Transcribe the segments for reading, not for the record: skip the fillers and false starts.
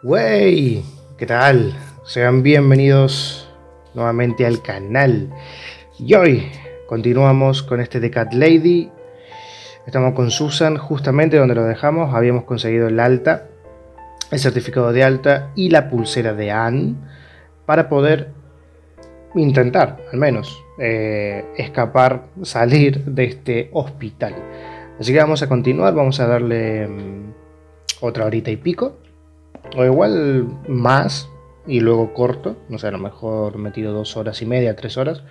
Wey, ¿qué tal? Sean bienvenidos nuevamente al canal. Y hoy continuamos con este de Cat Lady. Estamos con Susan justamente donde lo dejamos. Habíamos conseguido el alta, el certificado de alta y la pulsera de Anne para poder intentar, al menos, escapar, salir de este hospital. Así que vamos a continuar, vamos a darle otra horita y pico. O igual más y luego corto, no sé, a lo mejor metido 2 horas y media, 3 horas.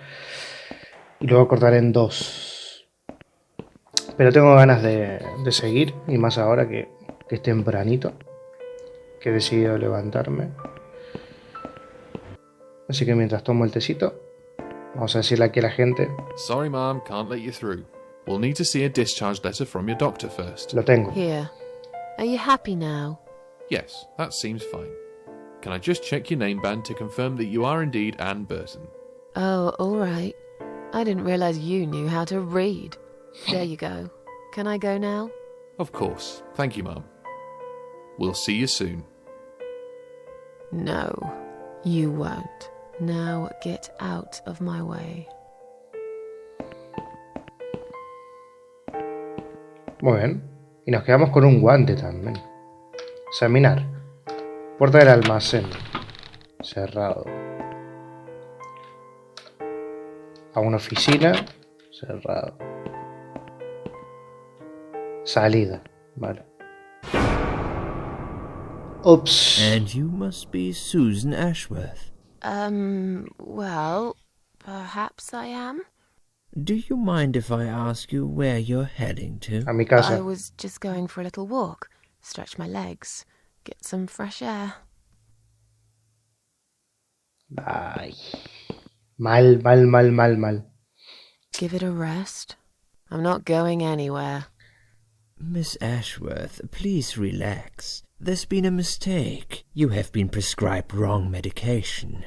Y luego cortaré en 2. Pero tengo ganas de seguir, y más ahora que es tempranito, que he decidido levantarme. Así que mientras tomo el tecito, vamos a decirle aquí a la gente. Sorry, Mom, can't let you through. We'll need to see a discharge letter from your doctor first. Lo tengo. Here. Are you happy now? Yes, that seems fine. Can I just check your name band to confirm that you are indeed Anne Burton? Oh, all right. I didn't realize you knew how to read. There you go. Can I go now? Of course. Thank you, Mom. We'll see you soon. No, you won't. Now get out of my way. Muy bien. Y nos quedamos con un guante también. Examinar. Puerta del almacén. Cerrado. A una oficina. Cerrado. Salida. Vale. Ups. And you must be Susan Ashworth. Well, perhaps I am. Do you mind if I ask you where you're heading to? A mi casa. I was just going for a little walk, stretch my legs, get some fresh air. Ay. Mal. Give it a rest. I'm not going anywhere. Miss Ashworth, please relax. There's been a mistake. You have been prescribed wrong medication.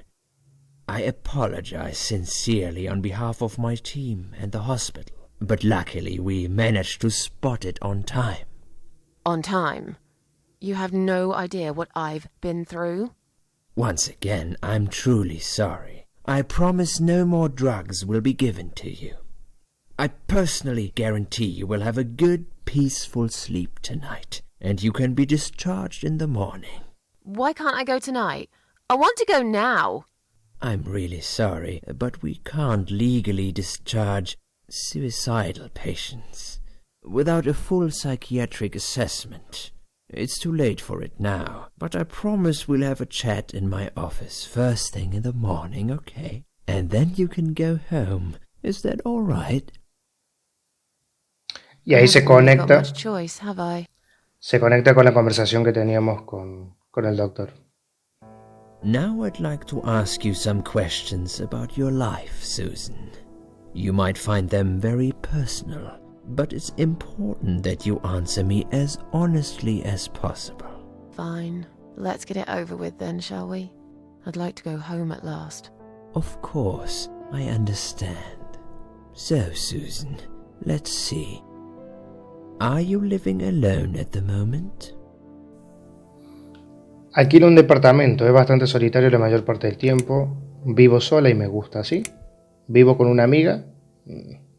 I apologize sincerely on behalf of my team and the hospital, but luckily we managed to spot it on time. On time? You have no idea what I've been through? Once again, I'm truly sorry. I promise no more drugs will be given to you. I personally guarantee you will have a good, peaceful sleep tonight, and you can be discharged in the morning. Why can't I go tonight? I want to go now. I'm really sorry, but we can't legally discharge suicidal patients without a full psychiatric assessment. It's too late for it now, but I promise we'll have a chat in my office first thing in the morning, okay? And then you can go home. Is that all right? Y ahí se I haven't really got conecta. much choice, have I? Se conecta con la conversación que teníamos con el doctor. Now I'd like to ask you some questions about your life, Susan. You might find them very personal, but it's important that you answer me as honestly as possible. Fine. Let's get it over with then, shall we? I'd like to go home at last. Of course, I understand. So, Susan, let's see. Are you living alone at the moment? Alquilo un departamento, es bastante solitario la mayor parte del tiempo. Vivo sola y me gusta así. Vivo con una amiga.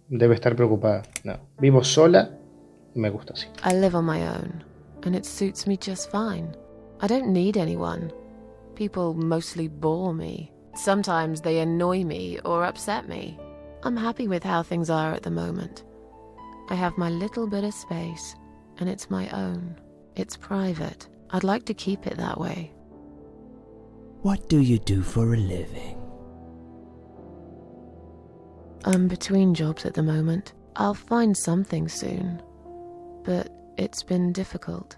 Debe estar preocupada. No, vivo sola y me gusta así. I live on my own, and it suits me just fine. I don't need anyone. People mostly bore me. Sometimes they annoy me or upset me. I'm happy with how things are at the moment. I have my little bit of space, and it's my own. It's private. I'd like to keep it that way. What do you do for a living? I'm between jobs at the moment. I'll find something soon. But it's been difficult.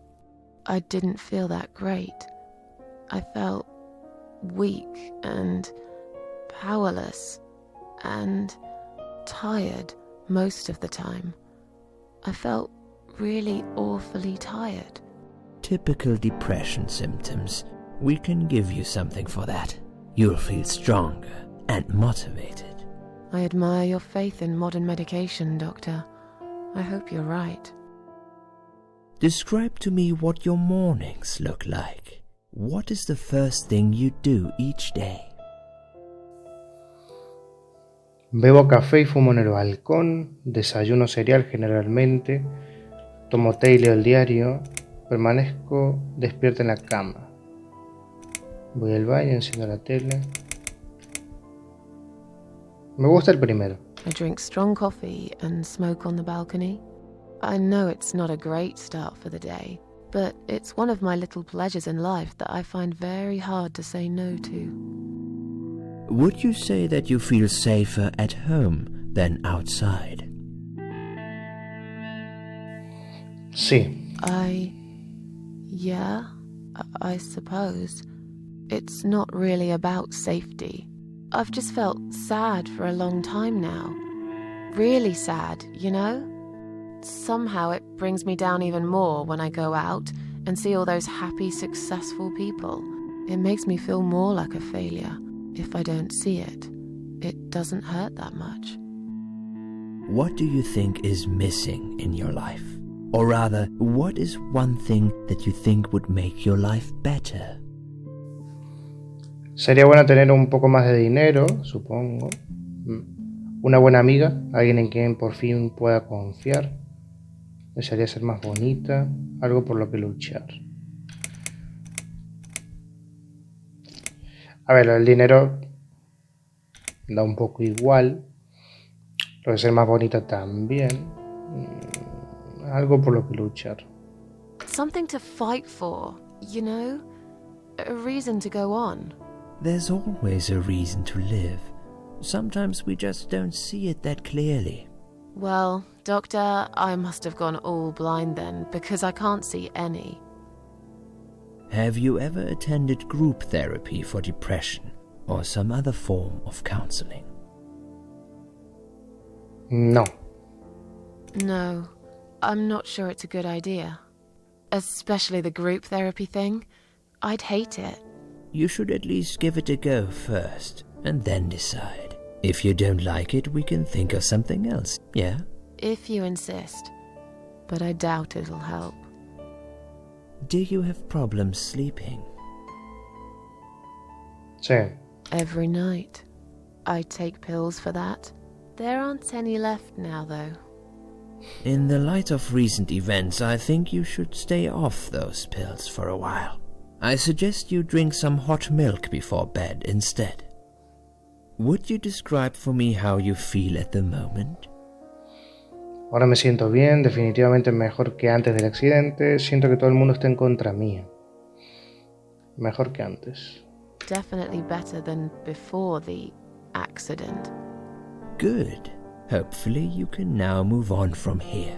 I didn't feel that great. I felt weak and powerless and tired most of the time. I felt really awfully tired. Typical depression symptoms. We can give you something for that. You'll feel stronger and motivated. I admire your faith in modern medication, Doctor. I hope you're right. Describe to me what your mornings look like. what is the first thing you do each day? Bebo café y fumo en el balcón, desayuno cereal generalmente, tomo té y leo el diario, permanezco despierto en la cama. Voy al baño, enciendo la tele. Me gusta el primero. I drink strong coffee and smoke on the balcony. I know it's not a great start for the day, but it's one of my little pleasures in life that I find very hard to say no to. Would you say that you feel safer at home than outside? Sí. Yeah, I suppose. It's not really about safety. I've just felt sad for a long time now. Really sad, you know? Somehow it brings me down even more when I go out and see all those happy, successful people. It makes me feel more like a failure. If I don't see it, it doesn't hurt that much. What do you think is missing in your life? Or rather, what is one thing that you think would make your life better? Sería bueno tener un poco más de dinero, supongo. Una buena amiga, alguien en quien por fin pueda confiar. Desearía ser más bonita, algo por lo que luchar. A ver, el dinero da un poco igual. Lo de ser más bonita también. Algo por lo que luchar. Something to fight for, you know? A reason to go on. There's always a reason to live. Sometimes we just don't see it that clearly. Well, Doctor, I must have gone all blind then, because I can't see any. Have you ever attended group therapy for depression or some other form of counseling? No. No, I'm not sure it's a good idea. Especially the group therapy thing. I'd hate it. You should at least give it a go first, and then decide. If you don't like it, we can think of something else, yeah? If you insist. But I doubt it'll help. Do you have problems sleeping? Sí. Every night. I take pills for that. There aren't any left now, though. In the light of recent events, I think you should stay off those pills for a while. I suggest you drink some hot milk before bed instead. Would you describe for me how you feel at the moment? Ahora me siento bien, definitivamente mejor que antes del accidente. Siento que todo el mundo está en contra mía. Mejor que antes. Definitely better than before the accident. Good. Hopefully you can now move on from here.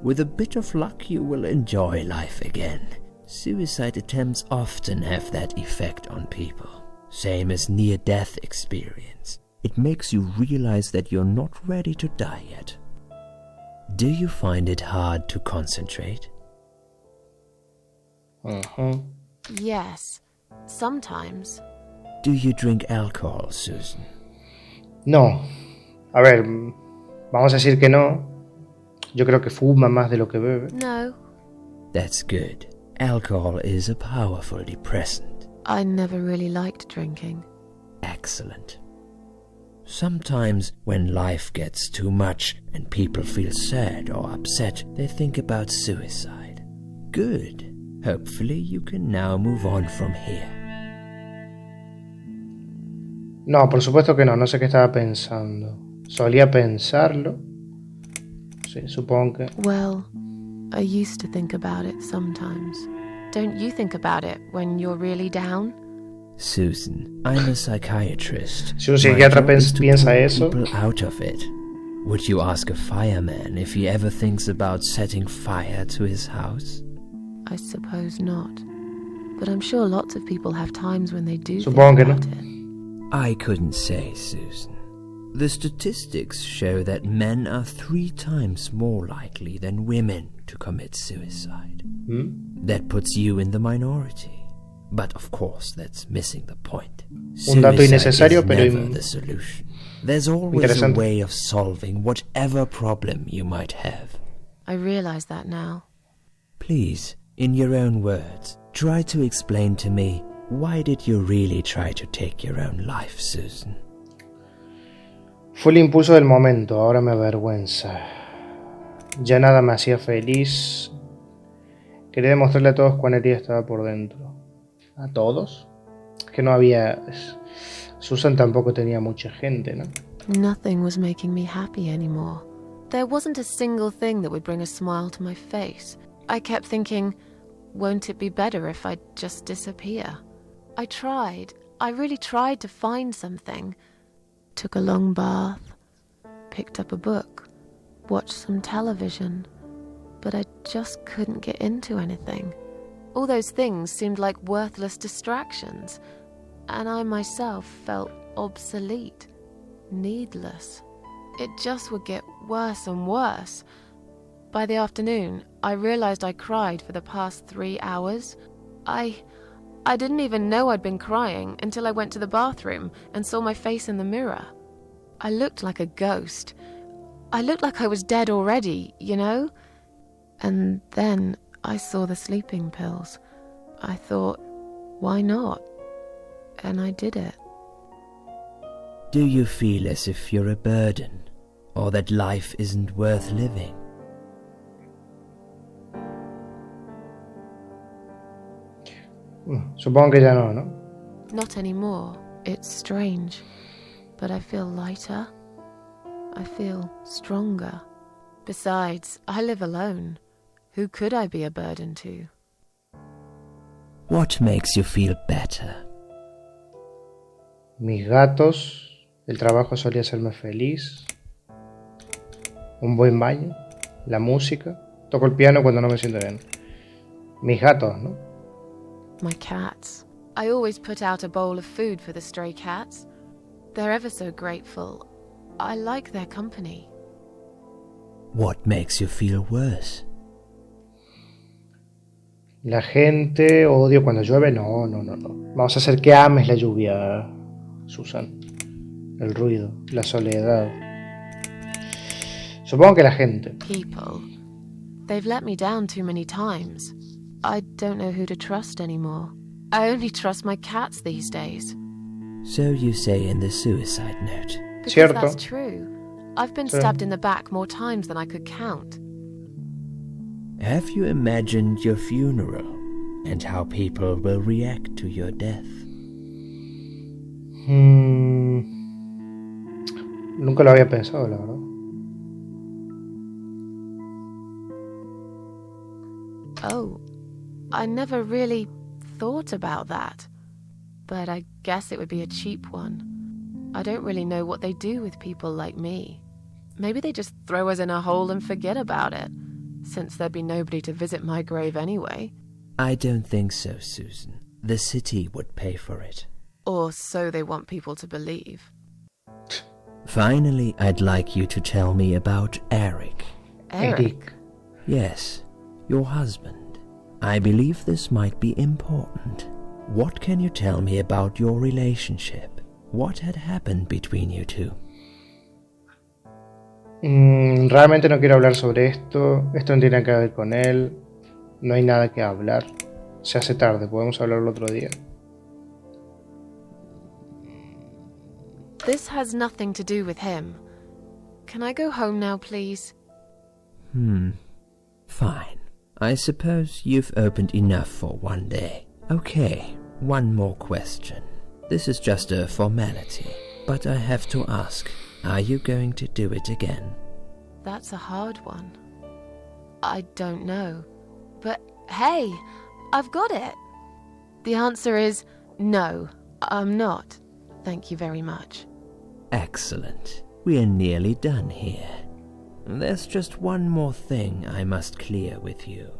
With a bit of luck you will enjoy life again. Suicide attempts often have that effect on people. Same as near-death experience. It makes you realize that you're not ready to die yet. Do you find it hard to concentrate? Yes, sometimes. Do you drink alcohol, Susan? No. A ver, vamos a decir que no. Yo creo que fuma más de lo que bebe. No. That's good. Alcohol is a powerful depressant. I never really liked drinking. Excellent. Sometimes when life gets too much and people feel sad or upset, they think about suicide. Good. Hopefully you can now move on from here. No, por supuesto que no. No sé qué estaba pensando. Solía pensarlo. Sí, supongo que... Well, I used to think about it sometimes. Don't you think about it when you're really down? Susan, I'm a psychiatrist. Si un psiquiatra piensa eso... People out of it. Would you ask a fireman if he ever thinks about setting fire to his house? I suppose not. But I'm sure lots of people have times when they do Supongo think que about no. it. I couldn't say, Susan. The statistics show that men are 3 times more likely than women to commit suicide. That puts you in the minority. But of course, that's missing the point. Un dato innecesario, Suicide pero is never the solution. There's always a way of solving whatever problem you might have. I realize that now. Please, in your own words, Try to explain to me, why did you really try to take your own life, Susan? Fue el impulso del momento, ahora me avergüenza. Ya nada me hacía feliz. Quería demostrarle a todos cuán herida estaba por dentro. ¿A todos? Es que no había... Susan tampoco tenía mucha gente, ¿no? Nothing was making me happy anymore. There wasn't a single thing that would bring a smile to my face. I kept thinking, won't it be better if I just disappear? I really tried to find something. Took a long bath, picked up a book, watched some television, but I just couldn't get into anything. All those things seemed like worthless distractions, and I myself felt obsolete, needless. It just would get worse and worse. By the afternoon, I realized I cried for the past 3 hours. I didn't even know I'd been crying until I went to the bathroom and saw my face in the mirror. I looked like a ghost. I looked like I was dead already, you know? And then I saw the sleeping pills. I thought, why not? And I did it. Do you feel as if you're a burden, or that life isn't worth living? Supongo que ya no, ¿no? Not anymore. It's strange. But I feel lighter. I feel stronger. Besides, I live alone. Who could I be a burden to? What makes you feel better? Mis gatos, el trabajo solía hacerme feliz, un buen baño, la música, toco el piano cuando no me siento bien. Mis gatos, ¿no? My cats. I always put out a bowl of food for the stray cats. They're ever so grateful. I like their company. What makes you feel worse? La gente, odio cuando llueve, no. Vamos a hacer que ames la lluvia, Susan. El ruido, la soledad. Supongo que la gente. People. They've let me down too many times. I don't know who to trust anymore. I only trust my cats these days. So you say in the suicide note. Because Cierto. that's true. I've been stabbed in the back more times than I could count. Have you imagined your funeral and how people will react to your death? Nunca lo había pensado, la verdad. Oh, I never really thought about that. But I guess it would be a cheap one. I don't really know what they do with people like me. Maybe they just throw us in a hole and forget about it, since there'd be nobody to visit my grave anyway. I don't think so, Susan. The city would pay for it. Or so they want people to believe. Finally, I'd like you to tell me about Eric. Eric? Yes, your husband. I believe this might be important. What can you tell me about your relationship? What had happened between you two? Realmente no quiero hablar sobre esto. Esto no tiene que ver con él. No hay nada que hablar. Se hace tarde, podemos hablarlo otro día. This has nothing to do with him. Can I go home now, please? Fine. I suppose you've opened enough for one day. Okay, one more question. This is just a formality, but I have to ask, are you going to do it again? That's a hard one. I don't know. But hey, I've got it. The answer is no, I'm not. Thank you very much. Excellent. We're nearly done here. There's just one more thing I must clear with you.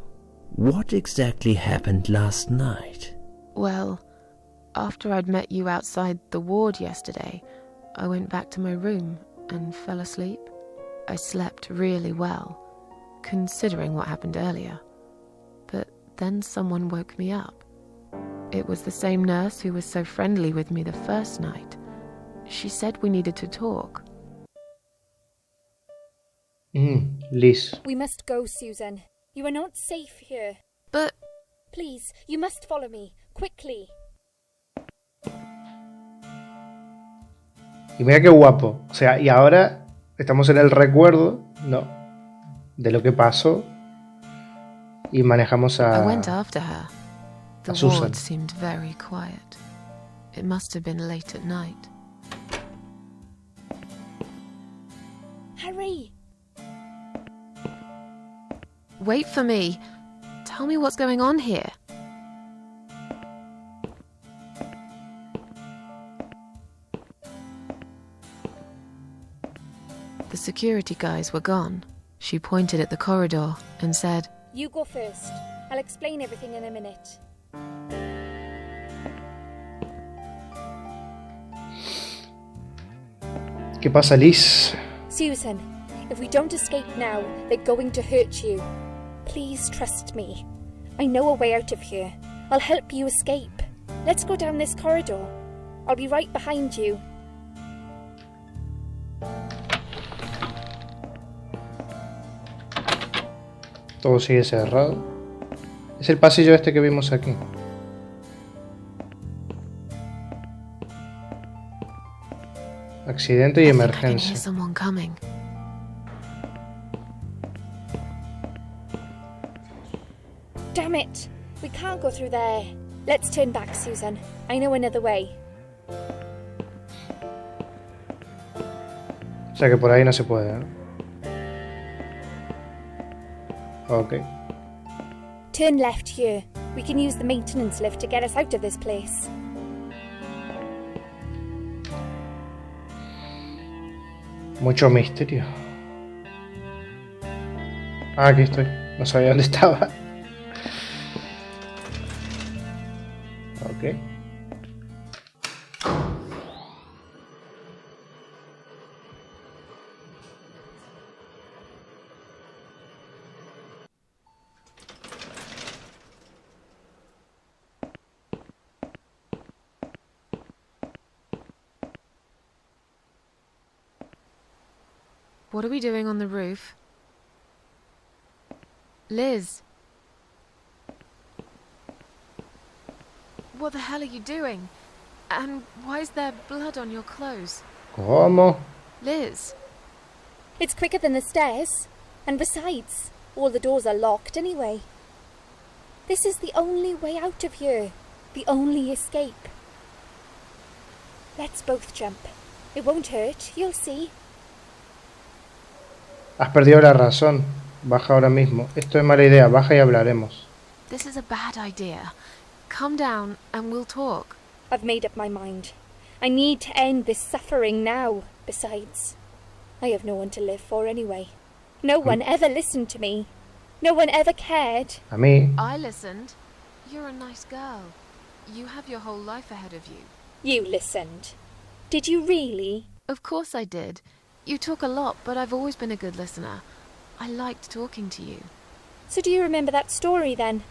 What exactly happened last night? Well, after I'd met you outside the ward yesterday, I went back to my room and fell asleep. I slept really well, considering what happened earlier. But then someone woke me up. It was the same nurse who was so friendly with me the first night. She said we needed to talk. Liz. We must go, Susan. You are not safe here. But Please, you must follow me. Quickly. Y mira qué guapo. O sea, y ahora estamos en el recuerdo, ¿no?, de lo que pasó. Y manejamos I went after her. The Susan. ward seemed very quiet. It must have been late at night. Hurry! Wait for me. Tell me what's going on here. The security guys were gone. She pointed at the corridor and said, You go first. I'll explain everything in a minute. ¿Qué pasa, Liz? Susan, if we don't escape now, they're going to hurt you. Please trust me. I know a way out of here. I'll help you escape. Let's go down this corridor. I'll be right behind you. Todo sigue cerrado. Es el pasillo este que vimos aquí. Accidente y I think I can emergencia. hear someone coming. Damn it! We can't go through there. Let's turn back, Susan. I know another way. O sea que por ahí no se puede, ¿no? Ok. Turn left here. We can use the maintenance lift to get us out of this place. Mucho misterio. Ah, aquí estoy. No sabía dónde estaba. Ok. What are we doing on the roof? Liz. What the hell are you doing? And why is there blood on your clothes? ¿Cómo? Liz. It's quicker than the stairs. And besides, all the doors are locked anyway. This is the only way out of here. The only escape. Let's both jump. It won't hurt, you'll see. Has perdido la razón. Baja ahora mismo. Esto es mala idea. Baja y hablaremos. This is a bad idea. Come down and we'll talk. I've made up my mind. I need to end this suffering now. Besides, I have no one to live for anyway. No one ever listened to me. No one ever cared. A mí. I listened. You're a nice girl. You have your whole life ahead of you. You listened. Did you really? Of course I did. You talk a lot, but I've always been a good listener. I liked talking to you. So do you remember that story then?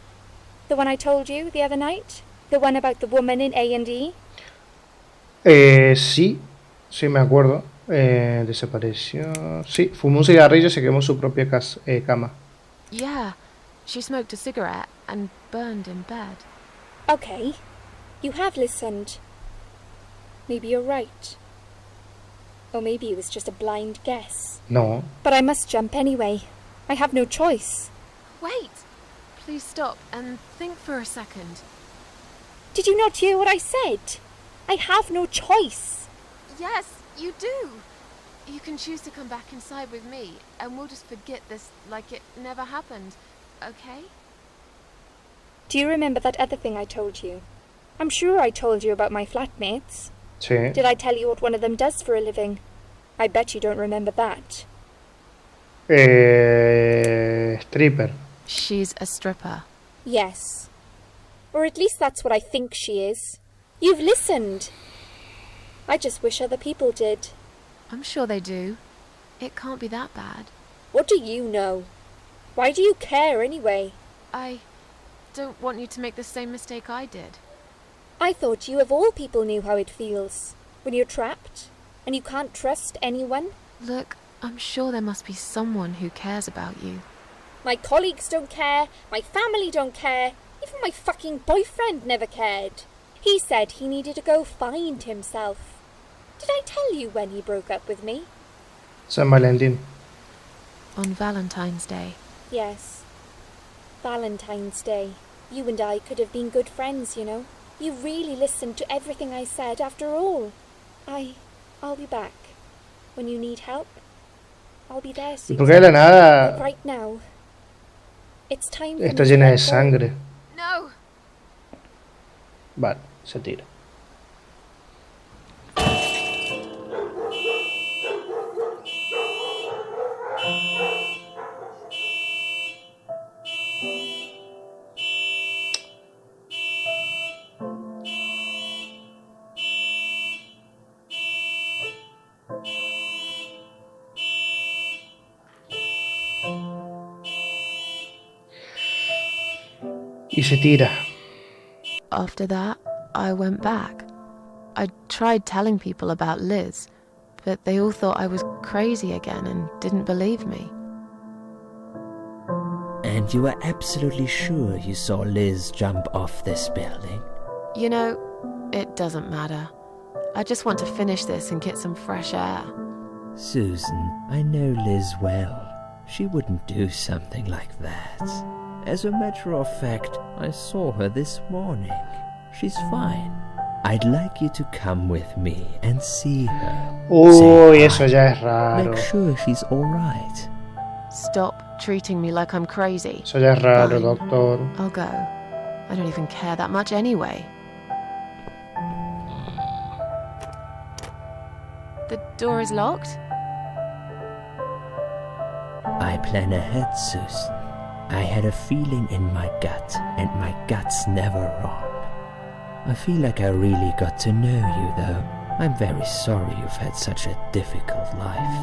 The one I told you the other night? The one about the woman in A&E? Sí. Sí, me acuerdo. Desapareció. Sí, fumó un cigarrillo y se quemó en su propia cama. Yeah, she smoked a cigarette and burned in bed. Okay, you have listened. Maybe you're right. Or maybe it was just a blind guess. No. But I must jump anyway. I have no choice. Wait! Please stop and think for a second. Did you not hear what I said? I have no choice. Yes, you do! You can choose to come back inside with me, and we'll just forget this like it never happened, okay? Do you remember that other thing I told you? I'm sure I told you about my flatmates. Sí. Did I tell you what one of them does for a living? I bet you don't remember that. Stripper. She's a stripper. Yes. Or at least that's what I think she is. You've listened. I just wish other people did. I'm sure they do. It can't be that bad. What do you know? Why do you care anyway? I don't want you to make the same mistake I did. I thought you of all people knew how it feels. When you're trapped, and you can't trust anyone. Look, I'm sure there must be someone who cares about you. My colleagues don't care, my family don't care, Even my fucking boyfriend never cared. He said he needed to go find himself. Did I tell you when he broke up with me? San Valentín. On Valentine's Day. Yes. Valentine's Day. You and I could have been good friends, you know. You really listened to everything I said after all. I'll be back. When you need help, I'll be there ¿Y soon. por qué de la But nada right now, it's time for está me to llena de let go. sangre? No! Vale, se tira. Y se tira. After that, I went back. I tried telling people about Liz, but they all thought I was crazy again and didn't believe me. And you were absolutely sure you saw Liz jump off this building? You know, it doesn't matter. I just want to finish this and get some fresh air. Susan, I know Liz well. She wouldn't do something like that. As a matter of fact, I saw her this morning. She's fine. I'd like you to come with me and see her. Uy, Say eso hi. ya es raro. Make sure she's alright. Stop treating me like I'm crazy. Eso ya es raro, Fine. doctor. I'll go. I don't even care that much anyway. The door is locked? I plan ahead, Susan. I had a feeling in my gut, and my gut's never wrong. I feel like I really got to know you, though. I'm very sorry you've had such a difficult life.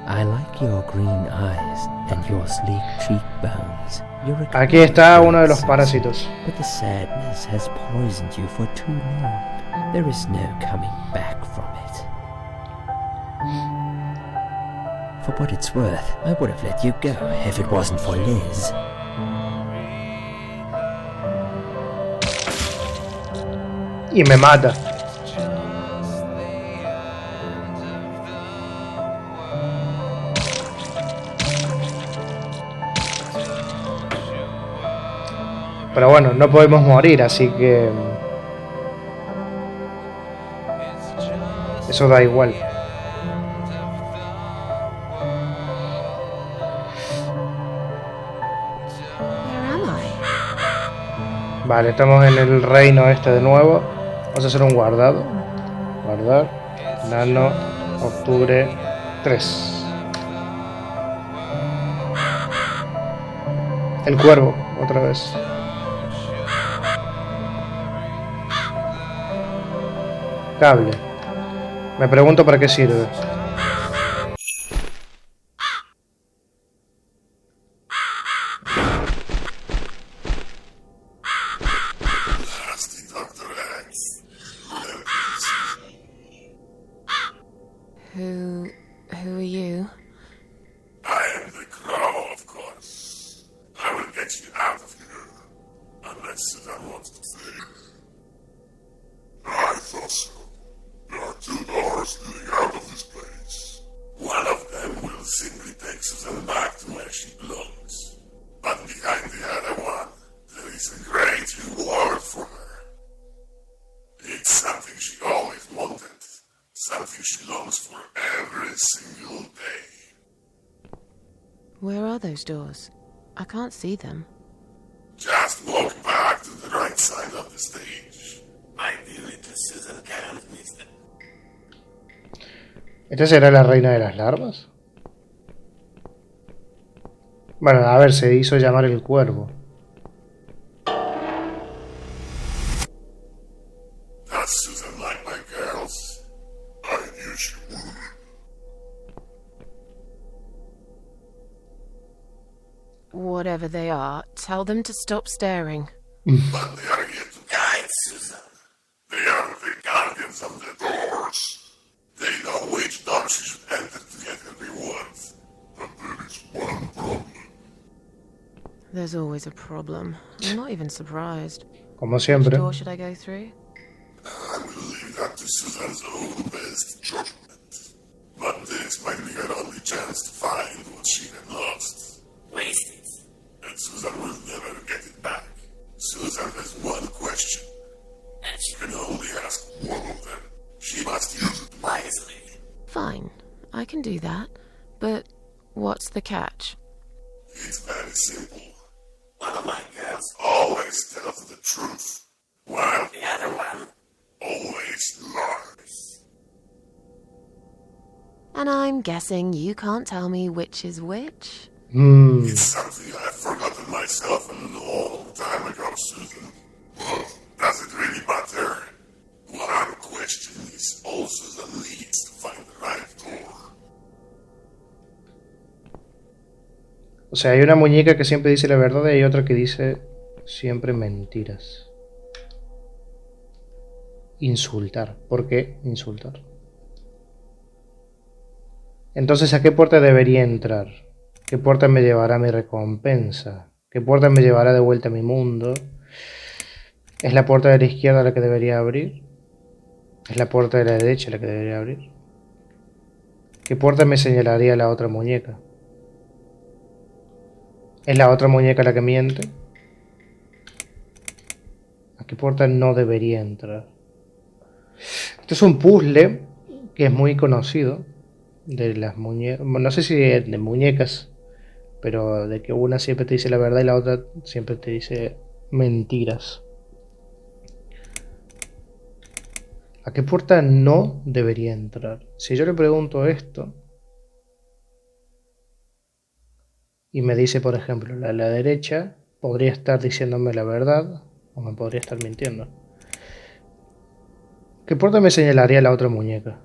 I like your green eyes and your sleek cheekbones. You're a Aquí está kind uno de los princess, parásitos. but the sadness has poisoned you for too long. There is no coming back from it. For what it's worth, I would have let you go if it wasn't for Liz. Y me mata. Pero bueno, no podemos morir, así que... eso da igual. Where am I? Vale, estamos en el reino este de nuevo. Vamos a hacer un guardado. Guardar. Nano. Octubre 3. El cuervo, otra vez. Cable. Me pregunto para qué sirve. Who are you? I am the Crow, of course. I will get you out of here. Unless Susan wants to stay. I thought so. There are 2 doors leading out of this place. One of them will simply take Susan back to where she belongs. But behind the other one, there is a great reward for her. It's something she always wanted. Something she longs for every single day. Where are those doors? I can't see them. Just walk back to the right side of the stage. I deal it to Susan can't miss them. ¿Esta será la reina de las larvas? Bueno, a ver, se hizo llamar el cuervo. That's Susan like my girls. I knew she would. Whatever they are, tell them to stop staring. But they are here to guide Susan. They are the guardians of the doors. They know which door she should enter to get her reward. But there is one problem. There's always a problem. I'm not even surprised. Como Which siempre. door should I go through? I will leave that to Susan's own best judgment. But this might be her only chance to find what she had lost. Waste it. And Susan will never get it back. Susan has one question. And she can only ask one of them. She must use it wisely. Fine, I can do that. But what's the catch? It's very simple. One of my girls always tells the truth, while the other one always lies. And I'm guessing you can't tell me which is which? It's something I've forgotten myself a long time ago, Susan. Well, does it really matter? One question is all Susan needs to find the right door. O sea, hay una muñeca que siempre dice la verdad y hay otra que dice siempre mentiras. Insultar. ¿Por qué insultar? Entonces, ¿a qué puerta debería entrar? ¿Qué puerta me llevará a mi recompensa? ¿Qué puerta me llevará de vuelta a mi mundo? ¿Es la puerta de la izquierda la que debería abrir? ¿Es la puerta de la derecha la que debería abrir? ¿Qué puerta me señalaría la otra muñeca? ¿Es la otra muñeca la que miente? ¿A qué puerta no debería entrar? Esto es un puzzle que es muy conocido de las muñecas. No sé si de muñecas, pero de que una siempre te dice la verdad y la otra siempre te dice mentiras. ¿A qué puerta no debería entrar? Si yo le pregunto esto y me dice, por ejemplo, la derecha, podría estar diciéndome la verdad o me podría estar mintiendo. ¿Qué puerta me señalaría la otra muñeca?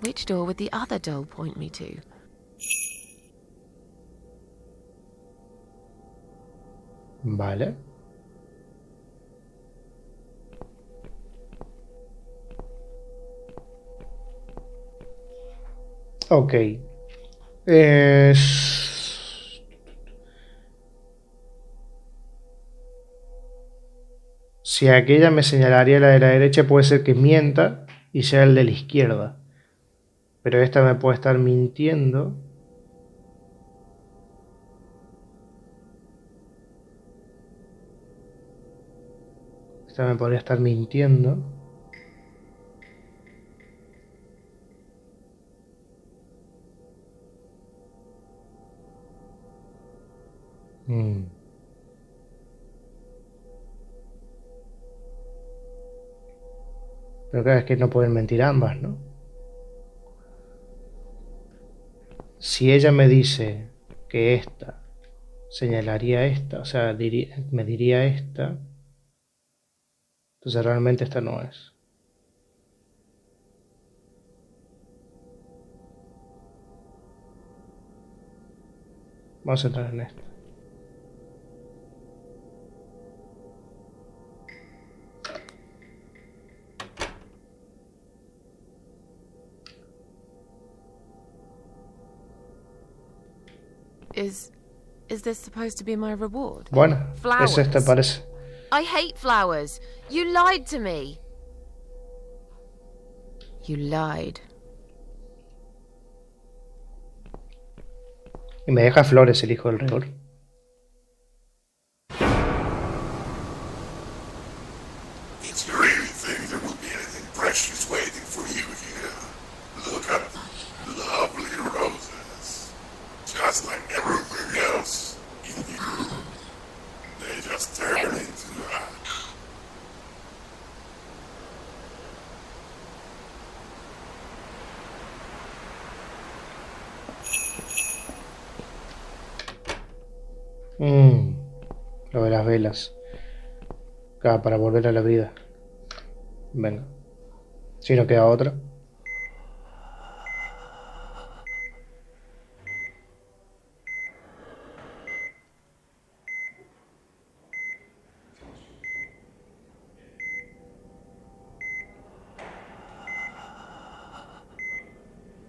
Which door would the other doll point me to? Vale. Ok. Si aquella me señalaría la de la derecha, puede ser que mienta y sea el de la izquierda. Pero esta me puede estar mintiendo. Esta me podría estar mintiendo. Pero claro, es que no pueden mentir ambas, ¿no? Si ella me dice que esta señalaría esta, o sea, me diría esta, entonces realmente esta no es. Vamos a entrar en esta. Is this supposed to be my reward? Bueno, Flowers. es esta parece. I hate flowers. You lied to me. You lied. Y me deja flores el hijo del rigor. Did you really think there will be anything precious waiting for you here? Look at the lovely roses. Just like everything else in the room. They just turn into ash. Lo de las velas. Acá, para volver a la vida. Venga. Si no queda otra.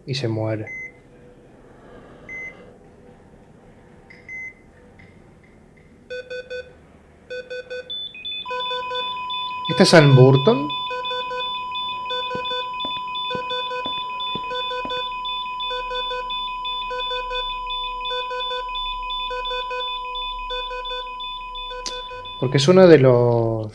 Y se muere. ¿Este es Sam Burton? Porque es uno de los...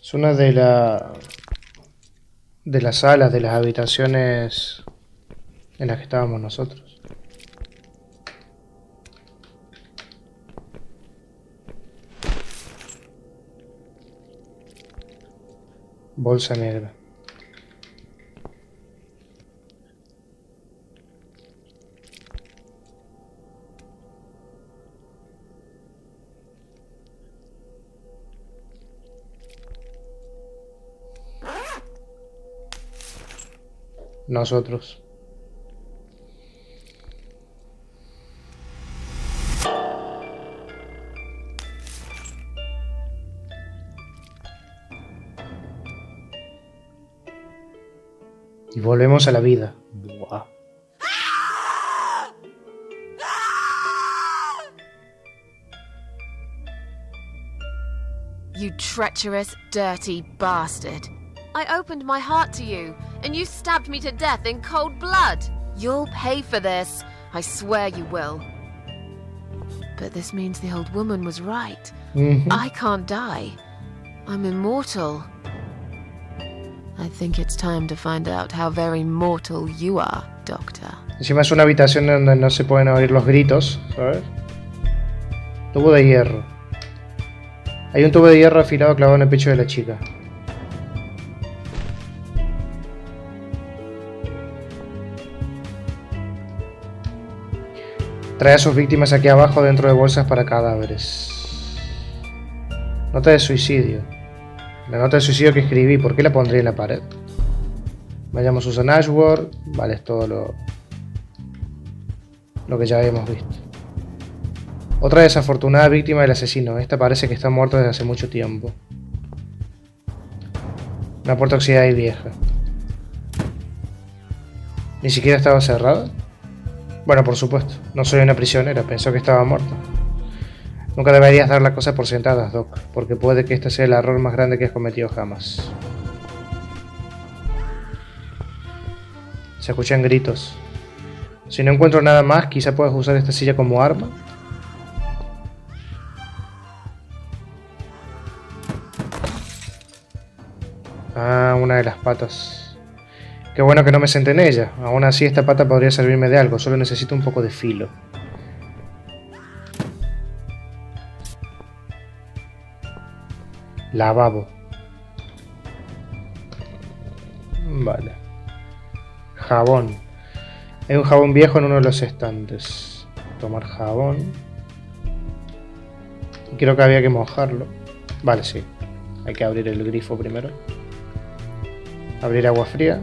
Es una de las salas, de las habitaciones en las que estábamos nosotros. Bolsa negra. Nosotros. Y volvemos a la vida. Buah. You treacherous, dirty bastard. I opened my heart to you, and you stabbed me to death in cold blood. You'll pay for this. I swear you will. But this means the old woman was right. I can't die. I'm immortal. I think it's time to find out how very mortal you are, Doctor. Encima es una habitación donde no se pueden oír los gritos, ¿sabes? Tubo de hierro. Hay un tubo de hierro afilado clavado en el pecho de la chica. Trae a sus víctimas aquí abajo dentro de bolsas para cadáveres. Nota de suicidio. La nota de suicidio que escribí, ¿por qué la pondría en la pared? Me llamo Susan Ashworth. Vale, es todo lo que ya habíamos visto. Otra desafortunada víctima del asesino. Esta parece que está muerta desde hace mucho tiempo. Una puerta oxidada y vieja. ¿Ni siquiera estaba cerrada? Bueno, por supuesto. No soy una prisionera. Pensó que estaba muerta. Nunca deberías dar las cosas por sentadas, Doc, porque puede que este sea el error más grande que has cometido jamás. Se escuchan gritos. Si no encuentro nada más, quizá puedas usar esta silla como arma. Ah, una de las patas. Qué bueno que no me senté en ella. Aún así, esta pata podría servirme de algo. Solo necesito un poco de filo. Lavabo. Vale. Jabón. Hay un jabón viejo en uno de los estantes. Tomar jabón. Creo que había que mojarlo. Vale, sí. Hay que abrir el grifo primero. Abrir agua fría.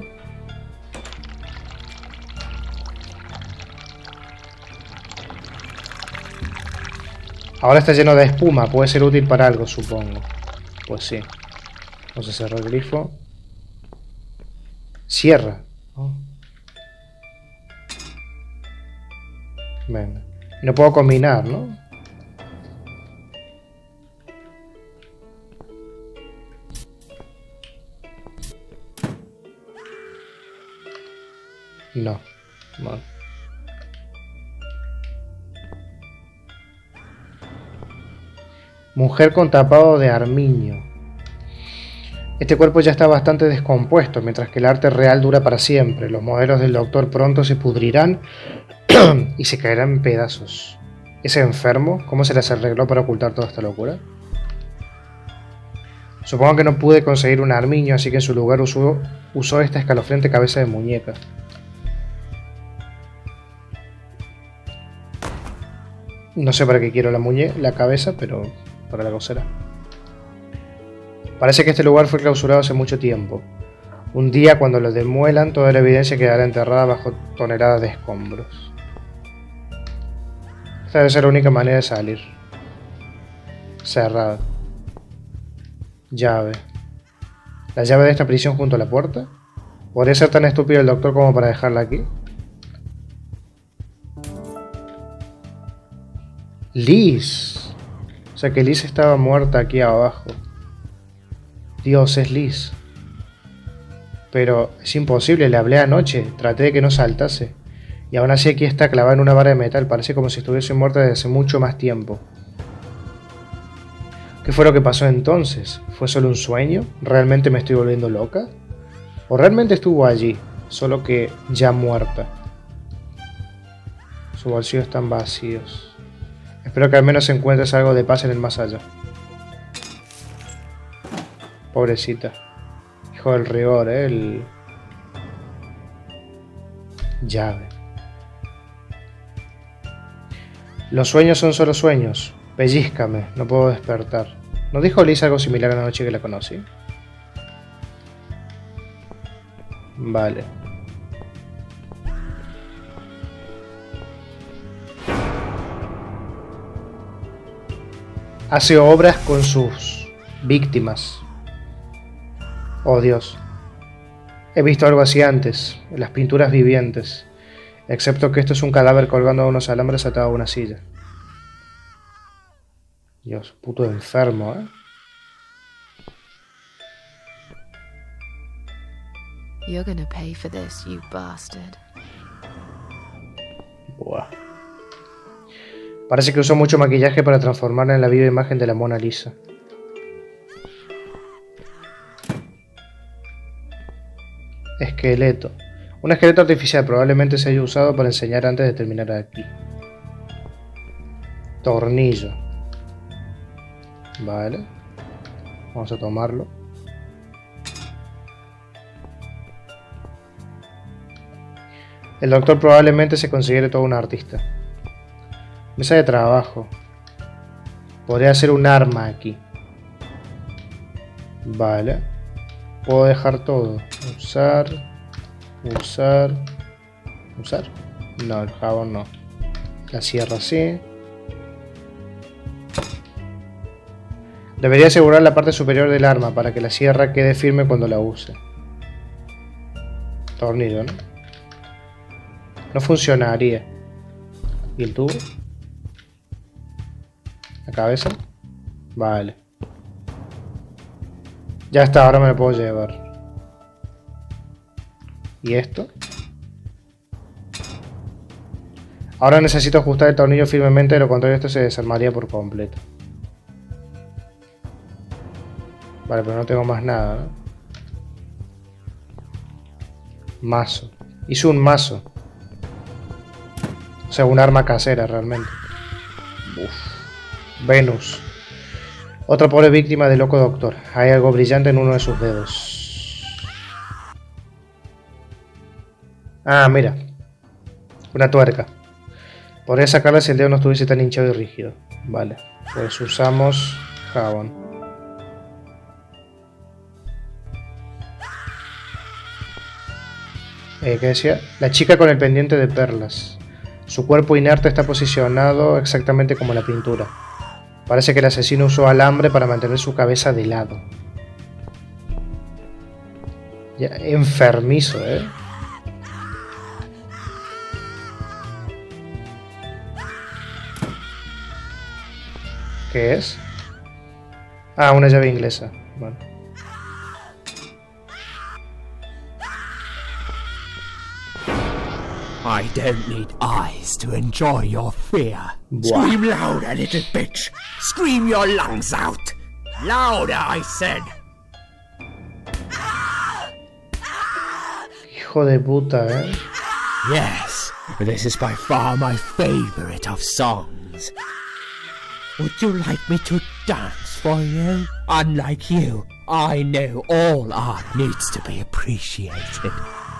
Ahora está lleno de espuma. Puede ser útil para algo, supongo. Pues sí. Vamos a cerrar el grifo. Cierra. Oh. Venga. No puedo combinar, ¿no? No. Vale. Mujer con tapado de armiño. Este cuerpo ya está bastante descompuesto, mientras que el arte real dura para siempre. Los modelos del doctor pronto se pudrirán y se caerán en pedazos. ¿Ese enfermo? ¿Cómo se les arregló para ocultar toda esta locura? Supongo que no pude conseguir un armiño, así que en su lugar usó esta escalofriante cabeza de muñeca. No sé para qué quiero la cabeza, pero para la cosera. Parece que este lugar fue clausurado hace mucho tiempo. Un día, cuando lo demuelan, toda la evidencia quedará enterrada bajo toneladas de escombros. Esta debe ser la única manera de salir. Cerrada. Llave. ¿La llave de esta prisión junto a la puerta? ¿Podría ser tan estúpido el doctor como para dejarla aquí? Liz. O sea que Liz estaba muerta aquí abajo. Dios, es Liz. Pero es imposible, le hablé anoche. Traté de que no saltase. Y aún así aquí está clavada en una vara de metal. Parece como si estuviese muerta desde hace mucho más tiempo. ¿Qué fue lo que pasó entonces? ¿Fue solo un sueño? ¿Realmente me estoy volviendo loca? ¿O realmente estuvo allí, solo que ya muerta? Sus bolsillos están vacíos. Espero que al menos encuentres algo de paz en el más allá. Pobrecita. Hijo del rigor, el... Llave. Los sueños son solo sueños. Pellízcame, no puedo despertar. ¿No dijo Liz algo similar a la noche que la conocí? Vale. Hace obras con sus víctimas. Oh Dios. He visto algo así antes, en las pinturas vivientes. Excepto que esto es un cadáver colgando a unos alambres atado a una silla. Dios, puto enfermo, ¿eh? You're gonna pay for this, you bastard. Buah. Parece que usó mucho maquillaje para transformarla en la viva imagen de la Mona Lisa. Esqueleto. Un esqueleto artificial probablemente se haya usado para enseñar antes de terminar aquí. Tornillo. Vale. Vamos a tomarlo. El doctor probablemente se considere todo un artista. Mesa de trabajo. Podría hacer un arma aquí. Vale. Puedo dejar todo. Usar. Usar. ¿Usar? No, el jabón no. La sierra sí. Debería asegurar la parte superior del arma para que la sierra quede firme cuando la use. Tornillo, ¿no? No funcionaría. ¿Y el tubo? ¿La cabeza? Vale. Ya está, ahora me lo puedo llevar. ¿Y esto? Ahora necesito ajustar el tornillo firmemente, de lo contrario esto se desarmaría por completo. Vale, pero no tengo más nada, ¿no? Mazo. Hice un mazo. O sea, un arma casera realmente. Uf. Venus. Otra pobre víctima del loco doctor. Hay algo brillante en uno de sus dedos. Ah, mira. Una tuerca. Podría sacarla si el dedo no estuviese tan hinchado y rígido. Vale. Pues usamos jabón. ¿Qué decía? La chica con el pendiente de perlas. Su cuerpo inerte está posicionado exactamente como la pintura. Parece que el asesino usó alambre para mantener su cabeza de lado. Ya, enfermizo, ¿eh? ¿Qué es? Ah, una llave inglesa. Bueno. I don't need eyes to enjoy your fear. Buah. Scream louder, little bitch. Scream your lungs out. Louder, I said. Hijo de puta, ¿eh? Yes, this is by far my favorite of songs. Would you like me to dance for you? Unlike you, I know all art needs to be appreciated.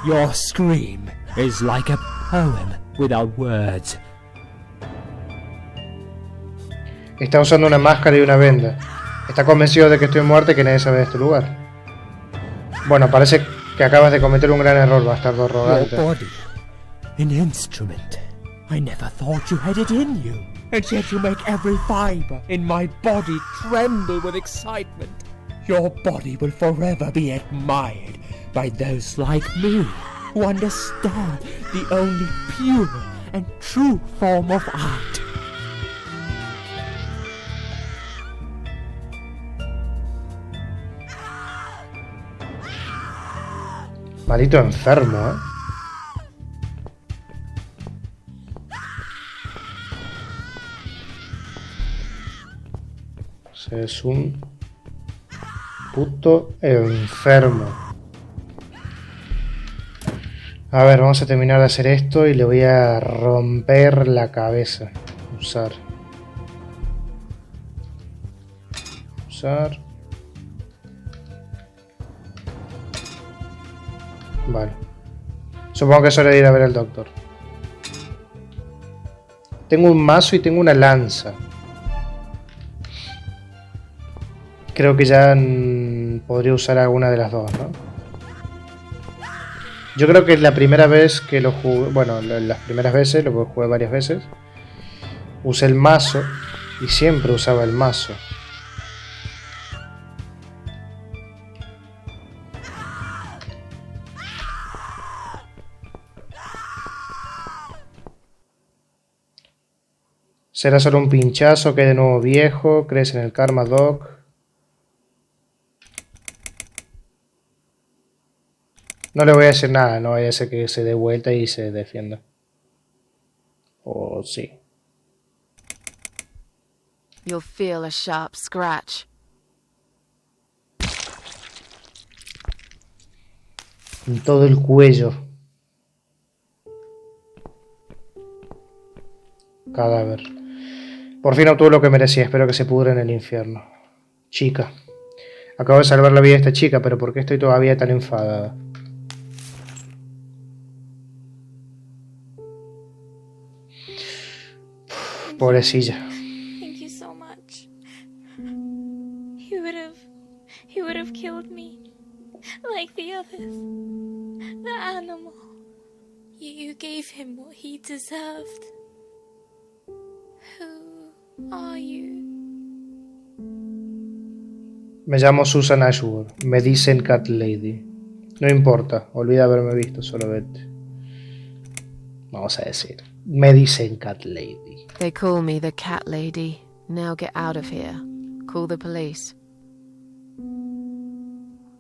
Your scream is like a poem without words. Está usando una máscara y una venda. Está convencido de que estoy muerta y que nadie sabe de este lugar. Bueno, parece que acabas de cometer un gran error, bastardo Your arrogante. body, an instrument. I never thought you had it in you. And yet you make every fiber in my body tremble with excitement. Your body will forever be admired by those like me, who understand the only pure and true form of art. Maldito enfermo, ¿eh? Es un puto enfermo. A ver, vamos a terminar de hacer esto y le voy a romper la cabeza. Usar. Vale. Supongo que es hora de ir a ver al doctor. Tengo un mazo y tengo una lanza. Creo que ya podría usar alguna de las dos, ¿no? Yo creo que la primera vez que lo jugué, bueno, las primeras veces, lo jugué varias veces, usé el mazo y siempre usaba el mazo. Será solo un pinchazo, que de nuevo viejo, crece en el karma, Doc. No le voy a decir nada, no vaya a ser que se dé vuelta y se defienda. O sí. You'll feel a sharp scratch. En todo el cuello. Cadáver. Por fin obtuvo lo que merecía, espero que se pudra en el infierno. Chica. Acabo de salvar la vida de esta chica, pero ¿por qué estoy todavía tan enfadada? Pobrecilla. Thank you so much. He would have killed me. Like the others. The animal. You gave him what he deserved. Who are you? Me llamo Susan Ashworth. Me dicen Cat Lady. No importa, olvida haberme visto, solo vete. Vamos a decir. Me dicen Cat Lady. They call me the cat lady. Now get out of here. Call the police.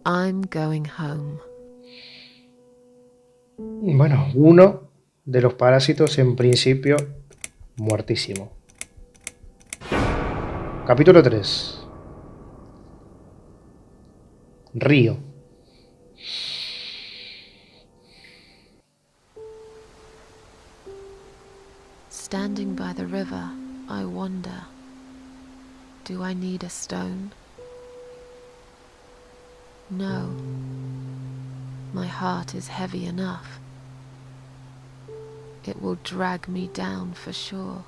I'm going home. Bueno, uno de los parásitos en principio muertísimo. Capítulo 3. Río. Standing by the river, I wonder, do I need a stone? No. My heart is heavy enough. It will drag me down for sure.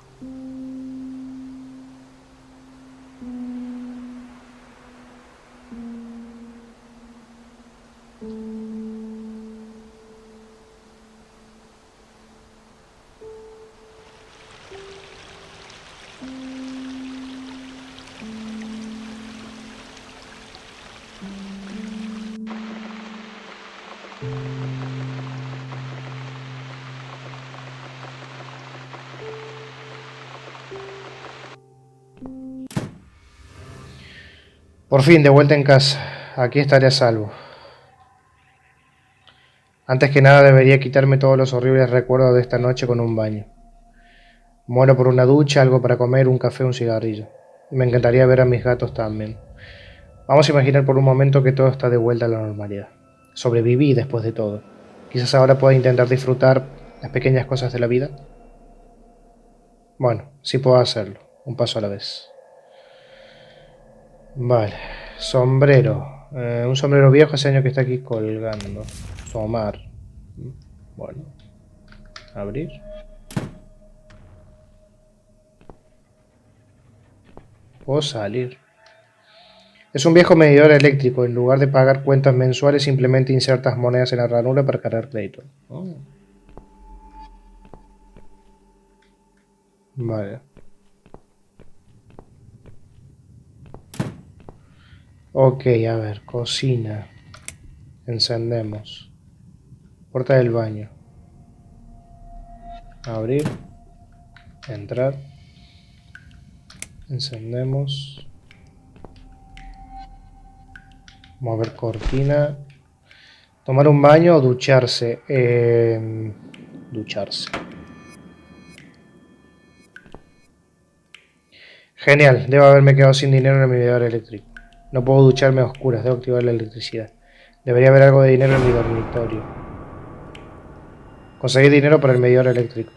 Por fin, de vuelta en casa. Aquí estaré a salvo. Antes que nada debería quitarme todos los horribles recuerdos de esta noche con un baño. Muero por una ducha, algo para comer, un café, un cigarrillo. Y me encantaría ver a mis gatos también. Vamos a imaginar por un momento que todo está de vuelta a la normalidad. Sobreviví después de todo. Quizás ahora pueda intentar disfrutar las pequeñas cosas de la vida. Bueno, sí puedo hacerlo, un paso a la vez. Vale, sombrero. Un sombrero viejo, hace años que está aquí colgando. Tomar. Bueno, abrir. O salir. Es un viejo medidor eléctrico. En lugar de pagar cuentas mensuales, simplemente insertas monedas en la ranura para cargar crédito. Oh. Vale. Ok, a ver, cocina. Encendemos. Puerta del baño. Abrir. Entrar. Encendemos. Mover cortina. Tomar un baño o ducharse. Ducharse. Genial, debo haberme quedado sin dinero en el medidor eléctrico. No puedo ducharme a oscuras, debo activar la electricidad. Debería haber algo de dinero en mi dormitorio. Conseguir dinero para el medidor eléctrico.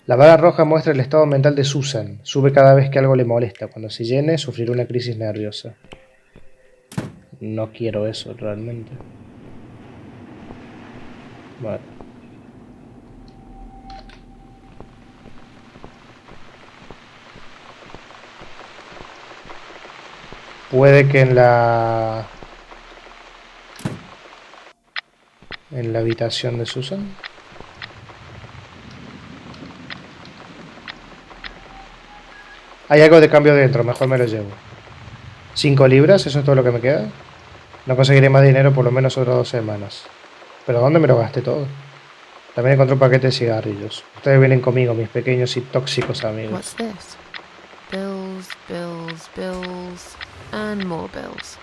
La barra roja muestra el estado mental de Susan. Sube cada vez que algo le molesta. Cuando se llene, sufrirá una crisis nerviosa. No quiero eso, realmente. Vale. Puede que en la habitación de Susan. Hay algo de cambio dentro, mejor me lo llevo. 5 libras, eso es todo lo que me queda. No conseguiré más dinero por lo menos otras 2 semanas. ¿Pero dónde me lo gasté todo? También encontré un paquete de cigarrillos. Ustedes vienen conmigo, mis pequeños y tóxicos amigos. What's this? Bills, bills, bills, and more bills.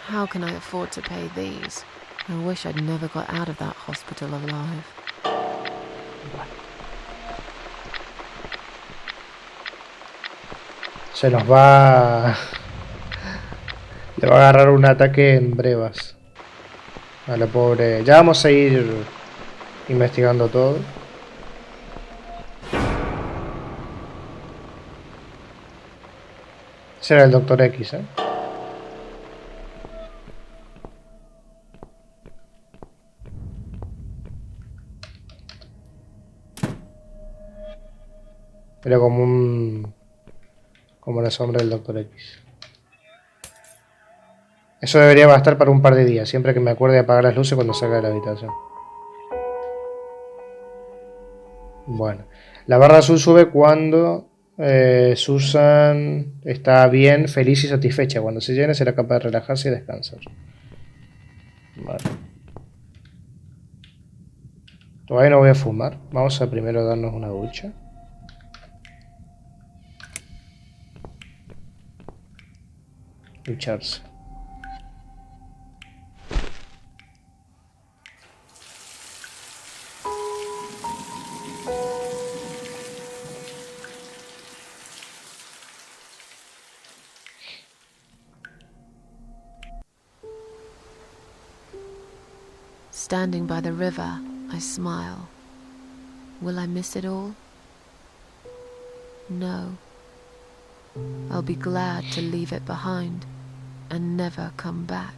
How can I afford to pay these? I wish I'd never got out of that hospital alive. Se nos va... Le va a agarrar un ataque en brevas. A la pobre... Ya vamos a ir investigando todo. Ese era el Dr. X, ¿eh? Era como un... como la sombra del Dr. X. Eso debería bastar para un par de días, siempre que me acuerde de apagar las luces cuando salga de la habitación. Bueno, la barra azul sube cuando Susan está bien, feliz y satisfecha. Cuando se llene será capaz de relajarse y descansar. Vale. Todavía no voy a fumar. Vamos a primero darnos una ducha. Ducharse. Standing by the river, I smile. Will I miss it all? No. I'll be glad to leave it behind and never come back.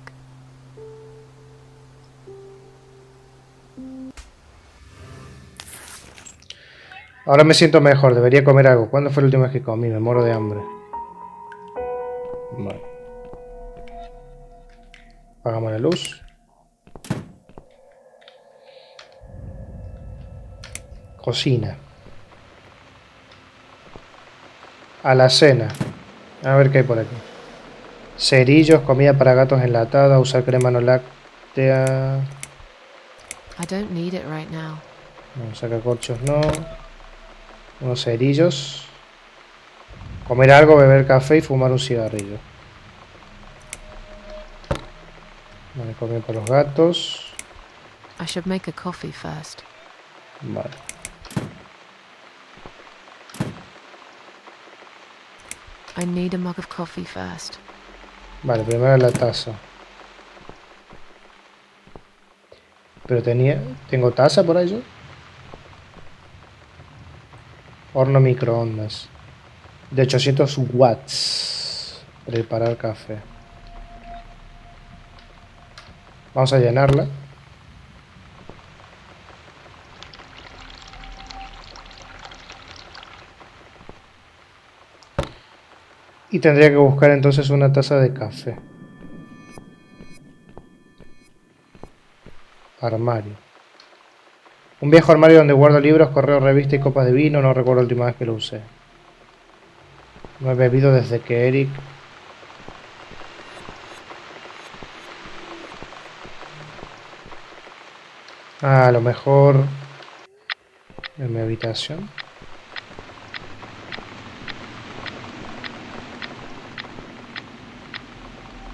Ahora me siento mejor, debería comer algo. ¿Cuándo fue la última vez que comí? Me muero de hambre. Vale. Apagamos la luz. Cocina. A la cena. A ver qué hay por aquí. Cerillos, comida para gatos enlatada, usar crema no láctea. I don't need it right now. No, sacacorchos no. Unos cerillos. Comer algo, beber café y fumar un cigarrillo. Vale, comida para los gatos. I should make a coffee first. Vale. I need a mug of coffee first. Vale, primero la taza. Pero tengo taza por ahí yo. Horno microondas. De 800 watts. Preparar café. Vamos a llenarla. Y tendría que buscar entonces una taza de café. Armario. Un viejo armario donde guardo libros, correo, revistas y copas de vino. No recuerdo la última vez que lo usé. No he bebido desde que Eric... A lo mejor... en mi habitación.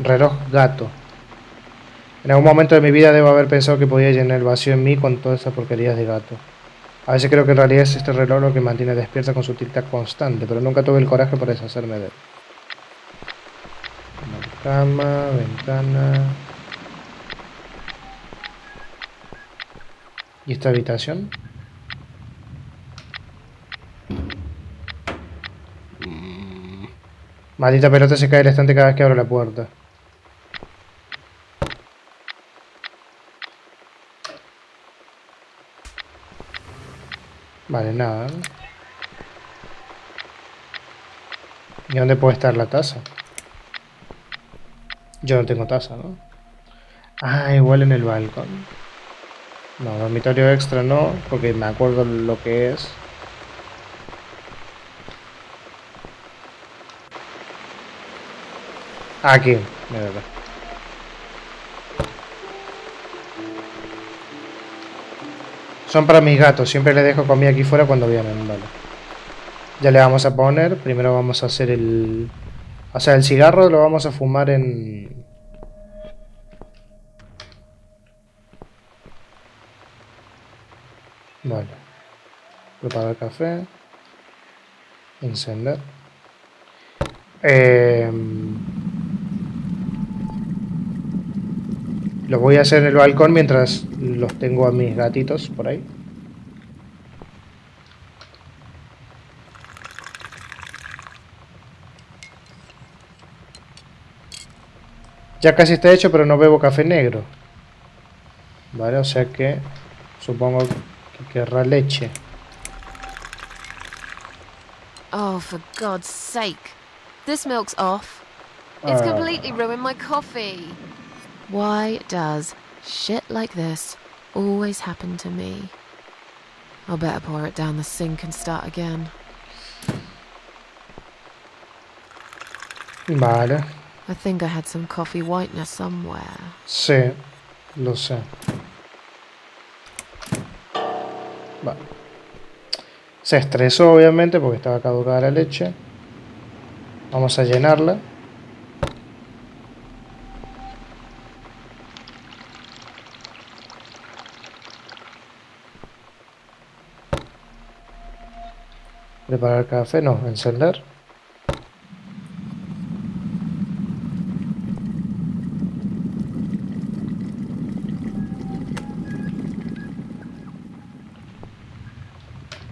Reloj gato. En algún momento de mi vida debo haber pensado que podía llenar el vacío en mí con todas esas porquerías de gato. A veces creo que en realidad es este reloj lo que me mantiene despierta con su tic-tac constante, pero nunca tuve el coraje para deshacerme de él. Cama, ventana... ¿Y esta habitación? Maldita pelota, se cae el estante cada vez que abro la puerta. Vale, nada. ¿Y dónde puede estar la taza? Yo no tengo taza, ¿no? Ah, igual en el balcón. No, dormitorio extra no, porque me acuerdo lo que es. Aquí, de verdad. Son para mis gatos, siempre les dejo comida aquí fuera cuando vienen, vale. Ya le vamos a poner, primero vamos a hacer el... O sea, el cigarro lo vamos a fumar en... Vale. Preparar café. Encender. Lo voy a hacer en el balcón mientras los tengo a mis gatitos por ahí. Ya casi está hecho, pero no bebo café negro. Vale, o sea que supongo que querrá leche. Oh, for God's sake. This milk's off. It's completely ruined my coffee. Why does shit like this always happen to me? I'll better pour it down the sink and start again. Vale. I think I had some coffee whitener somewhere. Sí, lo sé. Vale. Se estresó obviamente porque estaba caducada la leche. Vamos a llenarla. Preparar café, no, encender.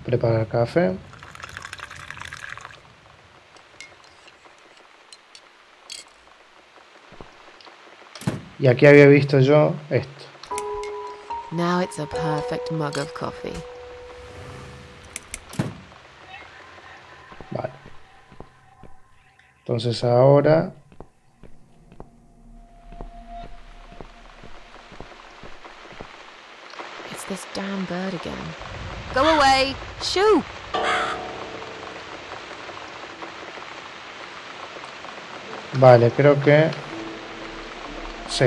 Preparar café. Y aquí había visto yo esto. Now it's a perfect mug of coffee. Vale. Entonces ahora... It's this damn bird again. Go away! Shoo! Vale, creo que... Sí.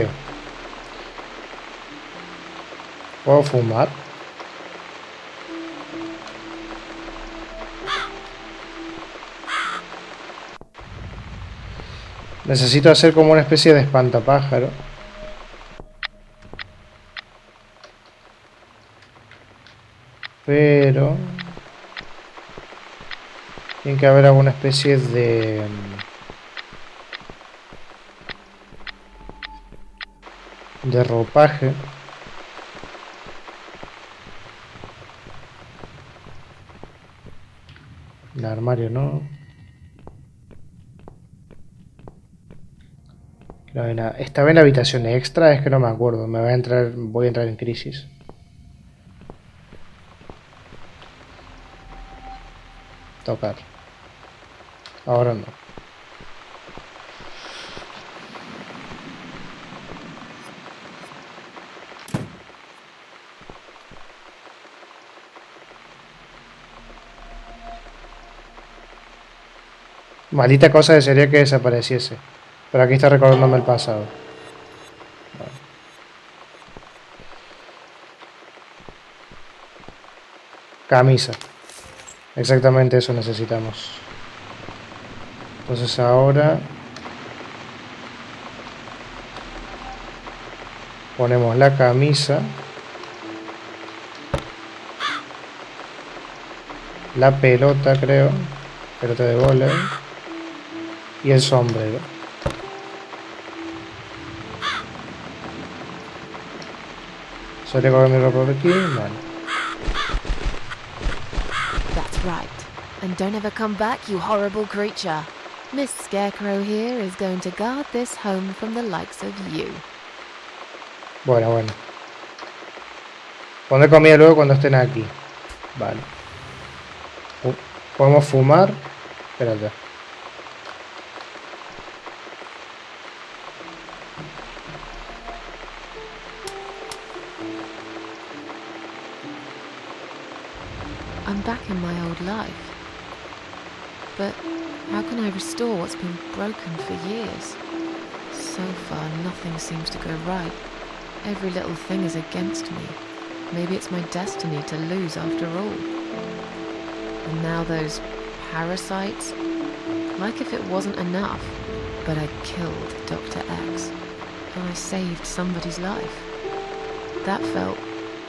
¿Puedo fumar? Necesito hacer como una especie de espantapájaro. Pero... tiene que haber alguna especie de... ropaje. El armario no. Estaba en la habitación extra, es que no me acuerdo. Voy a entrar en crisis. Tocar. Ahora no. Maldita cosa desearía que desapareciese. Pero aquí está recordándome el pasado. Vale. Camisa. Exactamente eso necesitamos. Entonces ahora... Ponemos la camisa. La pelota, creo. Pelota de vóley. Y el sombrero. Solo coger mi ropa por aquí. Vale. That's right. And don't ever come back, you horrible creature. Miss Scarecrow here is going to guard this home from the likes of you. Bueno. Pondré comida luego cuando estén aquí. Vale. Podemos fumar. Espérate. I'm back in my old life. But how can I restore what's been broken for years? So far, nothing seems to go right. Every little thing is against me. Maybe it's my destiny to lose after all. And now those parasites. Like if it wasn't enough. But I killed Dr. X. And I saved somebody's life. That felt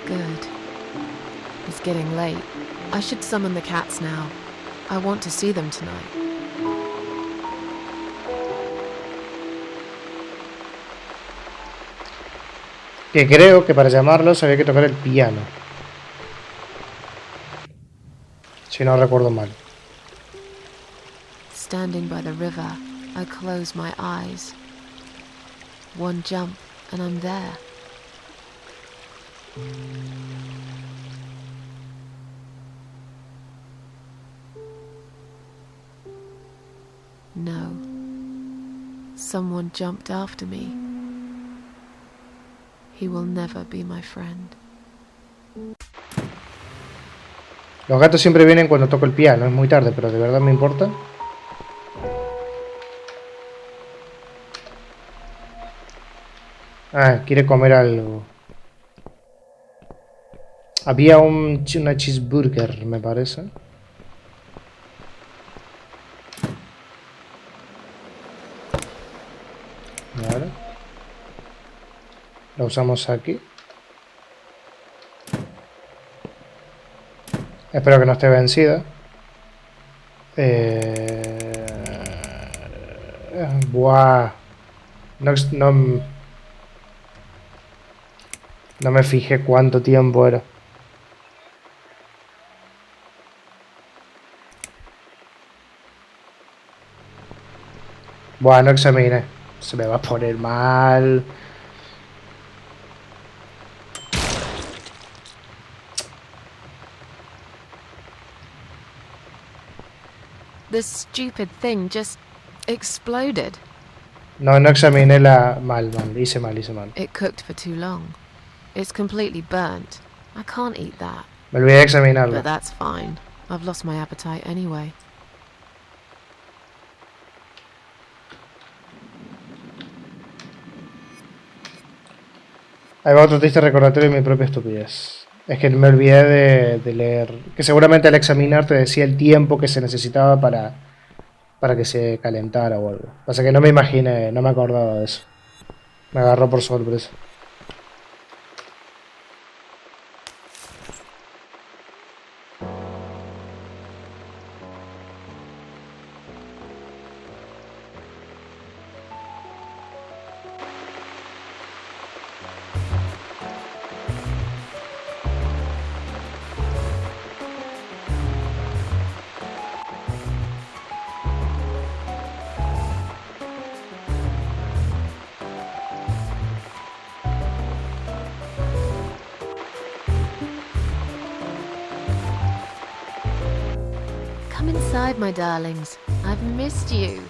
good. It's getting late. I should summon the cats now. I want to see them tonight. Que creo que para llamarlos había que tocar el piano. Si no recuerdo mal. Standing by the river, I close my eyes. One jump and I'm there. No. Someone jumped after me. He will never be my friend. Los gatos siempre vienen cuando toco el piano. Es muy tarde, pero ¿de verdad me importa? Ah, quiere comer algo. Había una cheeseburger, me parece. Vale. La usamos aquí. Espero que no esté vencida. Buah. No me fijé cuánto tiempo era. Buah, no examiné. Se me va a poner mal. This stupid thing just exploded. No examiné la... Mal. Hice mal. It cooked for too long. It's completely burnt. I can't eat that. Me olvidé de examinarlo. But that's fine. I've lost my appetite anyway. Ahí va otro triste recordatorio de mi propia estupidez. Es que me olvidé de leer. Que seguramente al examinar te decía el tiempo que se necesitaba para que se calentara o algo. Pasa que no me imaginé, no me acordaba de eso. Me agarró por sorpresa. Come inside, my darlings. I've missed you.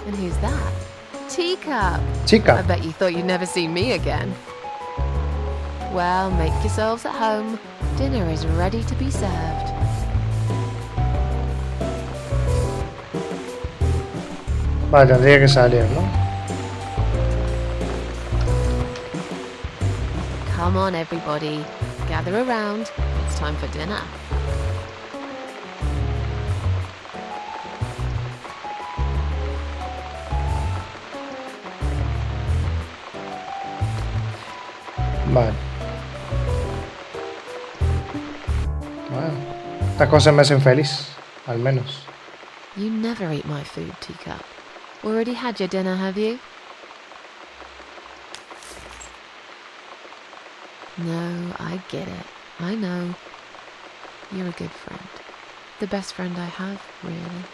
And who's that? Teacup. Chica. I bet you thought you'd never see me again. Well, make yourselves at home. Dinner is ready to be served. Vale, tendría que salir, ¿no? Come on, everybody. Gather around. It's time for dinner. Vale. Bueno, estas cosas me hacen feliz, al menos. You never eat my food, teacup. Already had your dinner, have you? No, I get it. I know. You're a good friend. The best friend I have, really.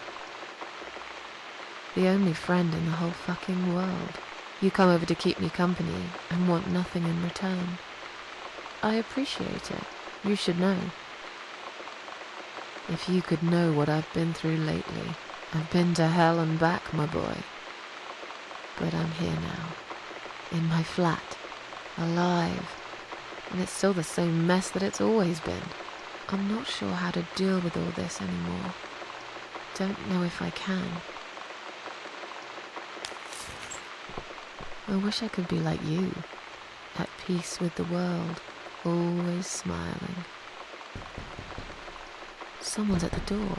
The only friend in the whole fucking world. You come over to keep me company and want nothing in return. I appreciate it. You should know. If you could know what I've been through lately. I've been to hell and back, my boy. But I'm here now. In my flat. Alive. And it's still the same mess that it's always been. I'm not sure how to deal with all this anymore. Don't know if I can. I wish I could be like you. At peace with the world. Always smiling. Someone's at the door.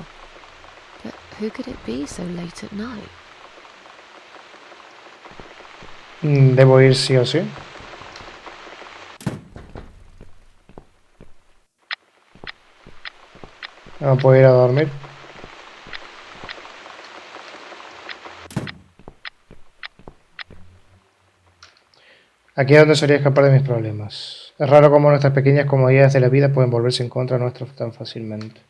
But who could it be so late at night? Debo ir sí o sí. No puedo ir a dormir. Aquí es donde solía escapar de mis problemas. Es raro cómo nuestras pequeñas comodidades de la vida pueden volverse en contra nuestro tan fácilmente.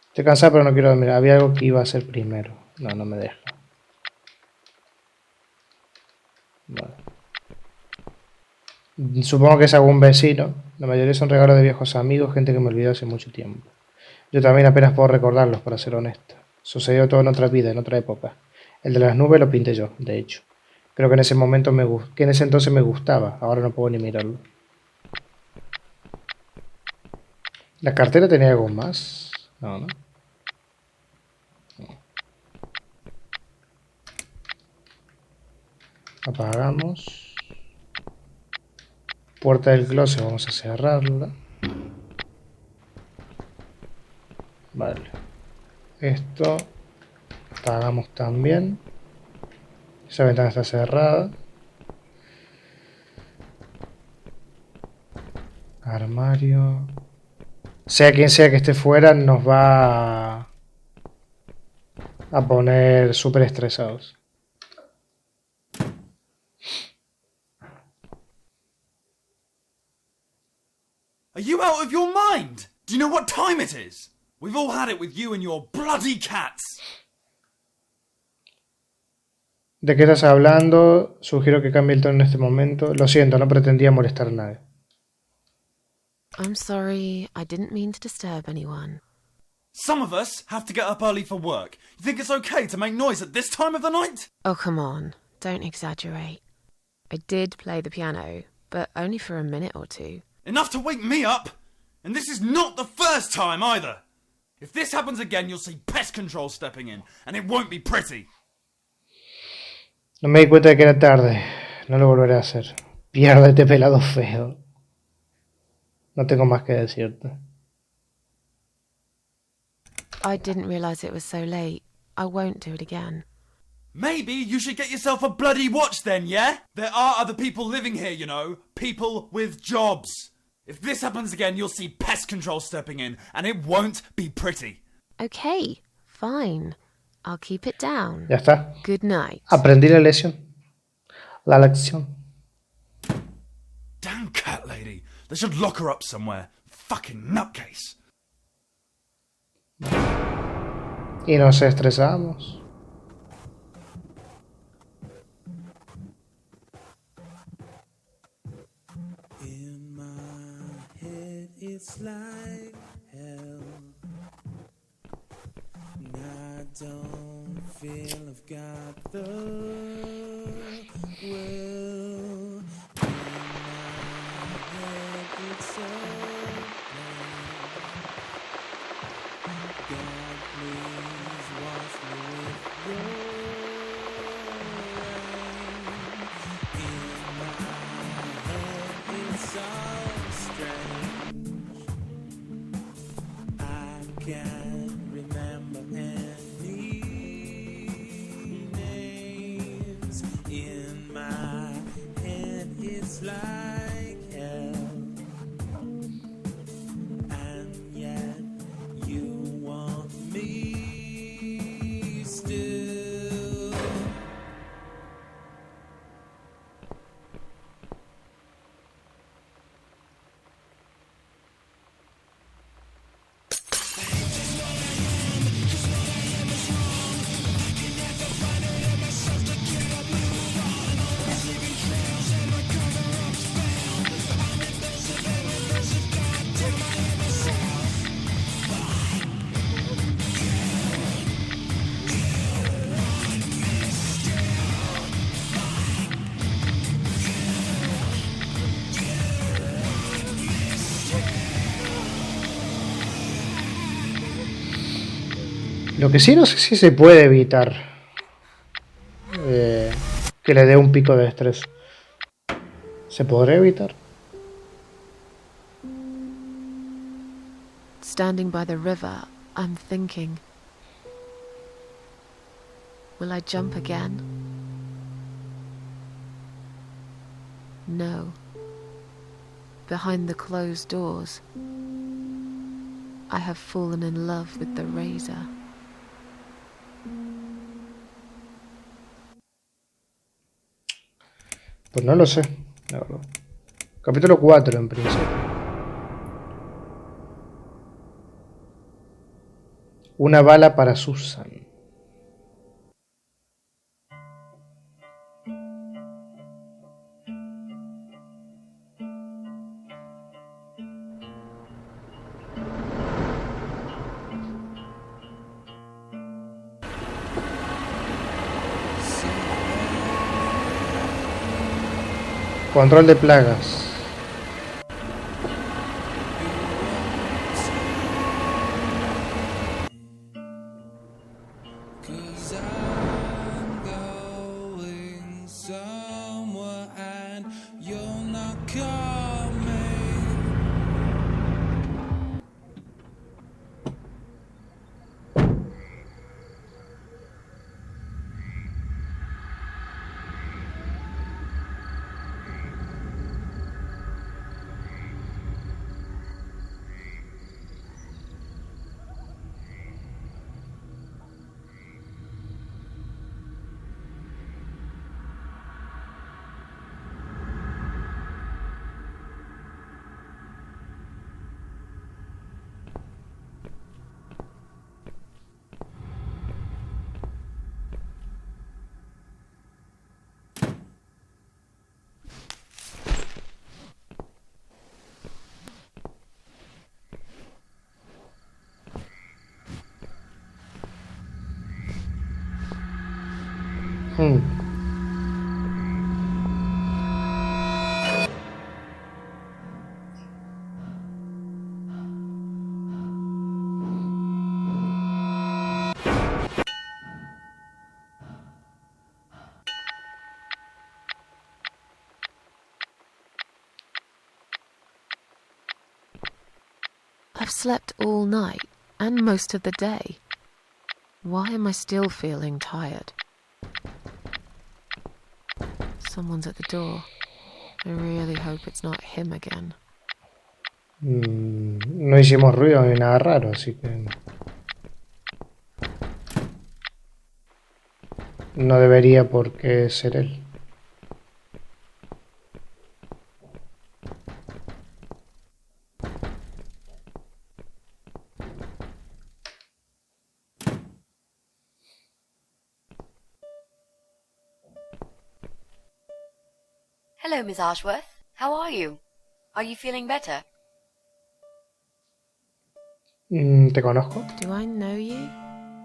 Estoy cansado pero no quiero dormir. Había algo que iba a hacer primero. No, no me deja. Vale. Supongo que es algún vecino. La mayoría son regalos de viejos amigos, gente que me olvidó hace mucho tiempo. Yo también apenas puedo recordarlos, para ser honesto. Sucedió todo en otra vida, en otra época. El de las nubes lo pinté yo, de hecho. Creo que en ese momento que en ese entonces me gustaba. Ahora no puedo ni mirarlo. ¿La cartera tenía algo más? No, ¿no? Apagamos. Puerta del closet, vamos a cerrarla. Vale. Esto apagamos también. Esa ventana está cerrada. Armario. Sea quien sea que esté fuera, nos va a poner súper estresados. Are you out of your mind? Do you know what time it is? We've all had it with you and your bloody cats. ¿De qué estás hablando? Sugiero que cambie el tono en este momento. Lo siento, no pretendía molestar a nadie. I'm sorry, I didn't mean to disturb anyone. Some of us have to get up early for work. You think it's okay to make noise at this time of the night? Oh, come on, don't exaggerate. I did play the piano, but only for a minute or two. Enough to wake me up! And this is not the first time either! If this happens again, you'll see pest control stepping in, and it won't be pretty. No me di cuenta de que era tarde. No lo volveré a hacer. Piérdete, pelado feo. No tengo más que decirte. I didn't realize it was so late. I won't do it again. Maybe you should get yourself a bloody watch then, yeah? There are other people living here, you know. People with jobs. If this happens again, you'll see pest control stepping in, and it won't be pretty. Okay, fine. I'll keep it down. Ya está. Good night. Aprendí la lección. La lección. Damn cat lady. They should lock her up somewhere. Fucking nutcase. Y nos estresamos. In my head it's like hell. I don't feel I've got the will. In my head it's so bad. God, please wash me with your rain. In my head it's so strange. I can't remember any names. In my head it's like Lo que sí no sé si se puede evitar que le dé un pico de estrés. ¿Se podría evitar? Standing by the river, I'm thinking, will I jump again? No. Behind the closed doors, I have fallen in love with the razor. Pues no lo sé, la verdad. Capítulo 4 en principio. Una bala para Susan. Control de plagas. I've slept all night and most of the day. Why am I still feeling tired? Someone's at the door. I really hope it's not him again. No hicimos ruido ni nada raro, así que no debería por qué ser él. Hello, Miss Ashworth. How are you? Are you feeling better? ¿Te conozco? Do I know you?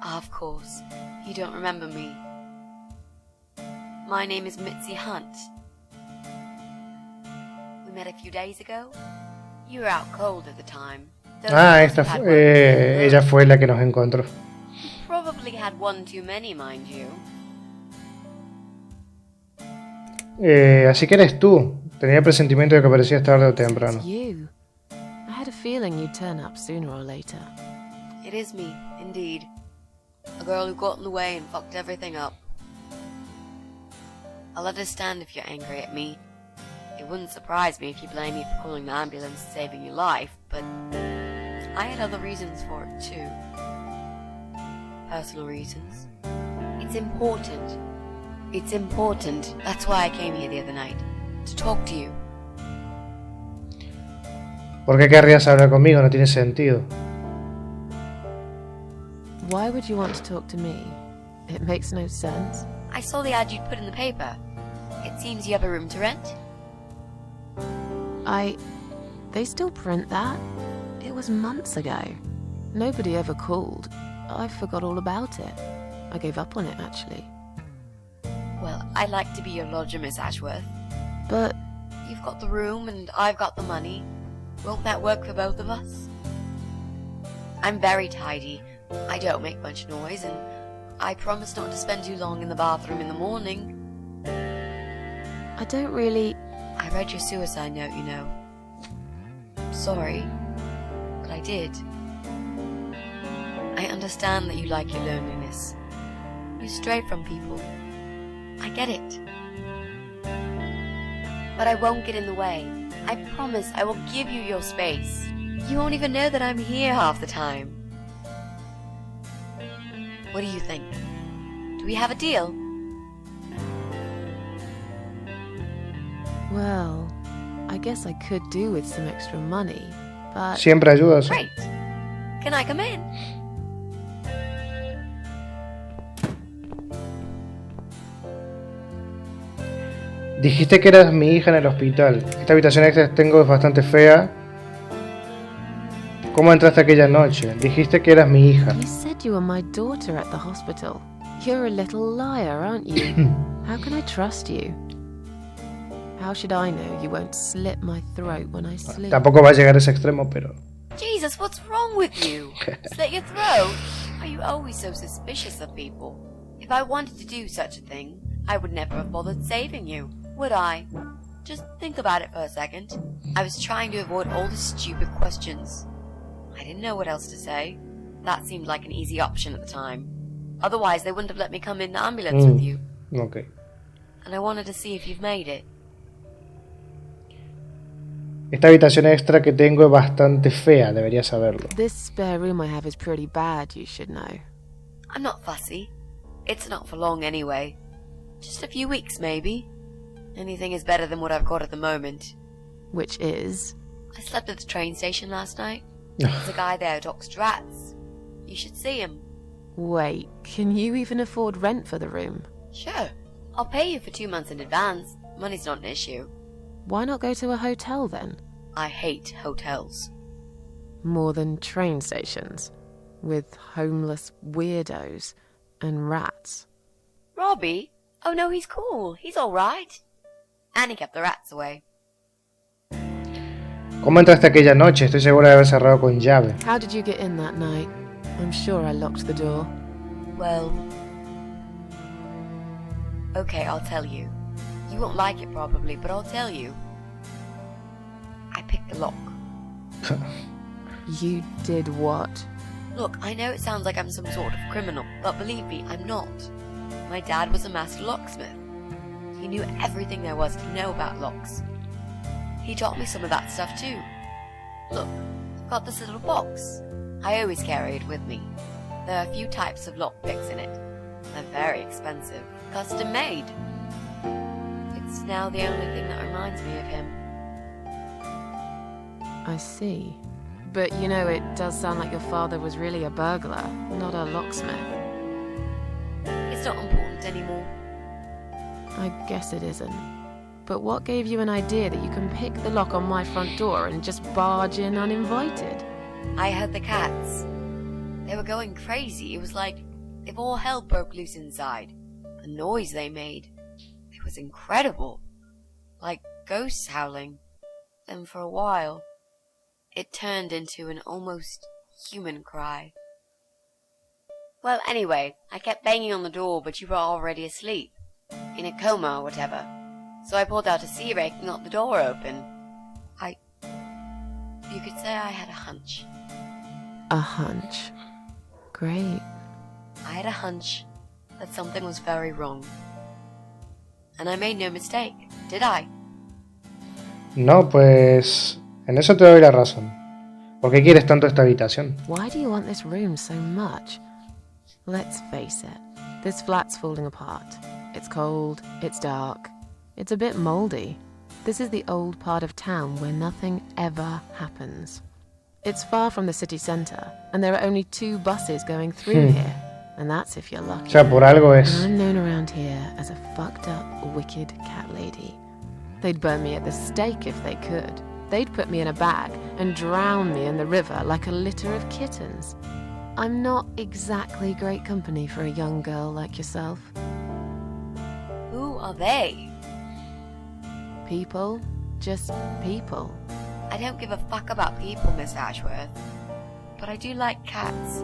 Of course. You don't remember me. My name is Mitzi Hunt. We met a few days ago. You were out cold at the time. Ella fue la que nos encontró. Probably had one too many, mind you. Así que eres tú. Tenía el presentimiento de que aparecías tarde o temprano. It's you. I had a feeling you'd turn up sooner or later. It is me, indeed. A girl who got in the way and fucked everything up. I'll understand if you're angry at me. It wouldn't surprise me if you blame me for calling the ambulance and saving your life, but I had other reasons for it too. Personal reasons. It's important. It's important. That's why I came here the other night. To talk to you. ¿Por qué querrías hablar conmigo? No tiene sentido. Why would you want to talk to me? It makes no sense. I saw the ad you'd put in the paper. It seems you have a room to rent. They still print that? It was months ago. Nobody ever called. I forgot all about it. I gave up on it, actually. Well, I'd like to be your lodger, Miss Ashworth. But you've got the room and I've got the money. Won't that work for both of us? I'm very tidy, I don't make much noise, and I promise not to spend too long in the bathroom in the morning. I don't really... I read your suicide note, you know. Sorry, but I did. I understand that you like your loneliness. You stray from people. I get it. But I won't get in the way. I promise I will give you your space. You won't even know that I'm here half the time. What do you think? Do we have a deal? Well, I guess I could do with some extra money, but... Siempre ayudas. Great. Can I come in? Dijiste que eras mi hija en el hospital. Esta habitación extra que tengo es bastante fea. ¿Cómo entraste aquella noche? Dijiste que eras mi hija. You said you were my daughter at the hospital. You're a little liar, aren't you? How can I trust you? How should I know you won't slit my throat when I sleep? Tampoco va a llegar a ese extremo, pero... Jesus, what's wrong with you? Slit your throat? Are you always so suspicious of people? If I wanted to do such a thing, I would never have bothered saving you, would I? Just think about it for a second. I was trying to avoid all the stupid questions. I didn't know what else to say. That seemed like an easy option at the time. Otherwise, they wouldn't have let me come in the ambulance with you. Okay. And I wanted to see if you've made it. Esta habitación extra que tengo es bastante fea, deberías saberlo. This spare room I have is pretty bad, you should know. I'm not fussy. It's not for long anyway. Just a few weeks, maybe. Anything is better than what I've got at the moment. Which is? I slept at the train station last night. There's a guy there who talks rats. You should see him. Wait, can you even afford rent for the room? Sure. I'll pay you for 2 months in advance. Money's not an issue. Why not go to a hotel then? I hate hotels. More than train stations, with homeless weirdos and rats. Robbie? Oh no, he's cool. He's alright. And he kept the rats away. ¿Cómo entraste aquella noche? Estoy segura de haber cerrado con llave. How did you get in that night? I'm sure I locked the door. Well... Okay, I'll tell you. You won't like it probably, but I'll tell you. I picked the lock. You did what? Look, I know it sounds like I'm some sort of criminal, but believe me, I'm not. My dad was a master locksmith. He knew everything there was to know about locks. He taught me some of that stuff too. Look, I've got this little box. I always carry it with me. There are a few types of lockpicks in it. They're very expensive. Custom made. It's now the only thing that reminds me of him. I see. But you know, it does sound like your father was really a burglar, not a locksmith. It's not important anymore. I guess it isn't. But what gave you an idea that you can pick the lock on my front door and just barge in uninvited? I heard the cats. They were going crazy. It was like if all hell broke loose inside. The noise they made. It was incredible. Like ghosts howling. Then for a while, it turned into an almost human cry. Well, anyway, I kept banging on the door, but you were already asleep. In a coma or whatever. So I pulled out a sea rake and got the door open. You could say I had a hunch. A hunch. Great. I had a hunch that something was very wrong. And I made no mistake, did I? No, pues... En eso te doy la razón. ¿Por qué quieres tanto esta habitación? Why do you want this room so much? Let's face it. This flat's falling apart. It's cold, it's dark, it's a bit mouldy. This is the old part of town where nothing ever happens. It's far from the city centre, and there are only 2 buses going through here, and that's if you're lucky. O sea, por algo es. And I'm known around here as a fucked up, wicked cat lady. They'd burn me at the stake if they could. They'd put me in a bag and drown me in the river like a litter of kittens. I'm not exactly great company for a young girl like yourself. Who are they? People. Just people. I don't give a fuck about people, Miss Ashworth. But I do like cats.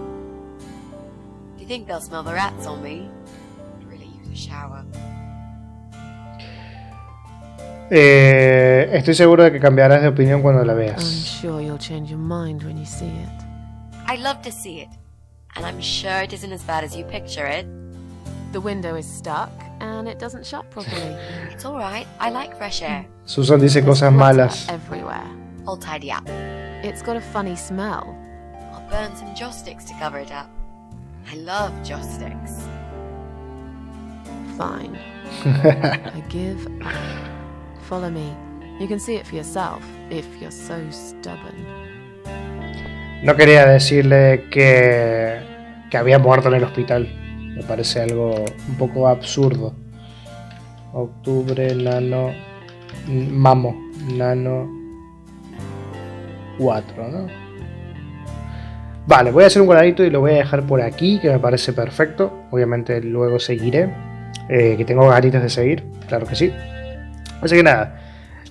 You think they'll smell the rats on me? I'd really use a shower. Estoy seguro de que cambiarás de opinión cuando la I'm veas. sure you'll change your mind when you see it. I'd love to see it. And I'm sure it isn't as bad as you picture it. The window is stuck and it doesn't shut properly. It's alright, I like fresh air. Susan dice There's cosas clutter malas. everywhere. I'll tidy up. It's got a funny smell. I'll burn some joss sticks to cover it up. I love joss sticks. Fine. I give up. Follow me. You can see it for yourself, if you're so stubborn. No quería decirle que había muerto en el hospital. Me parece algo un poco absurdo. Octubre, Nano... Nano 4, ¿no? Vale, voy a hacer un guardadito y lo voy a dejar por aquí, que me parece perfecto. Obviamente luego seguiré. Que tengo ganitas de seguir, claro que sí. Así que nada,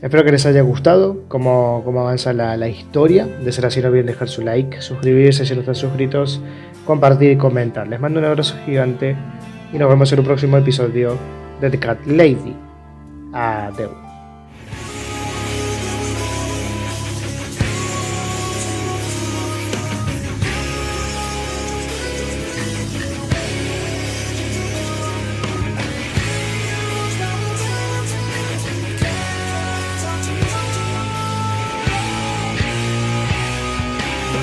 espero que les haya gustado cómo avanza la historia. De ser así, no olviden dejar su like, suscribirse si no están suscritos, compartir y comentar. Les mando un abrazo gigante y nos vemos en un próximo episodio de The Cat Lady. Adiós.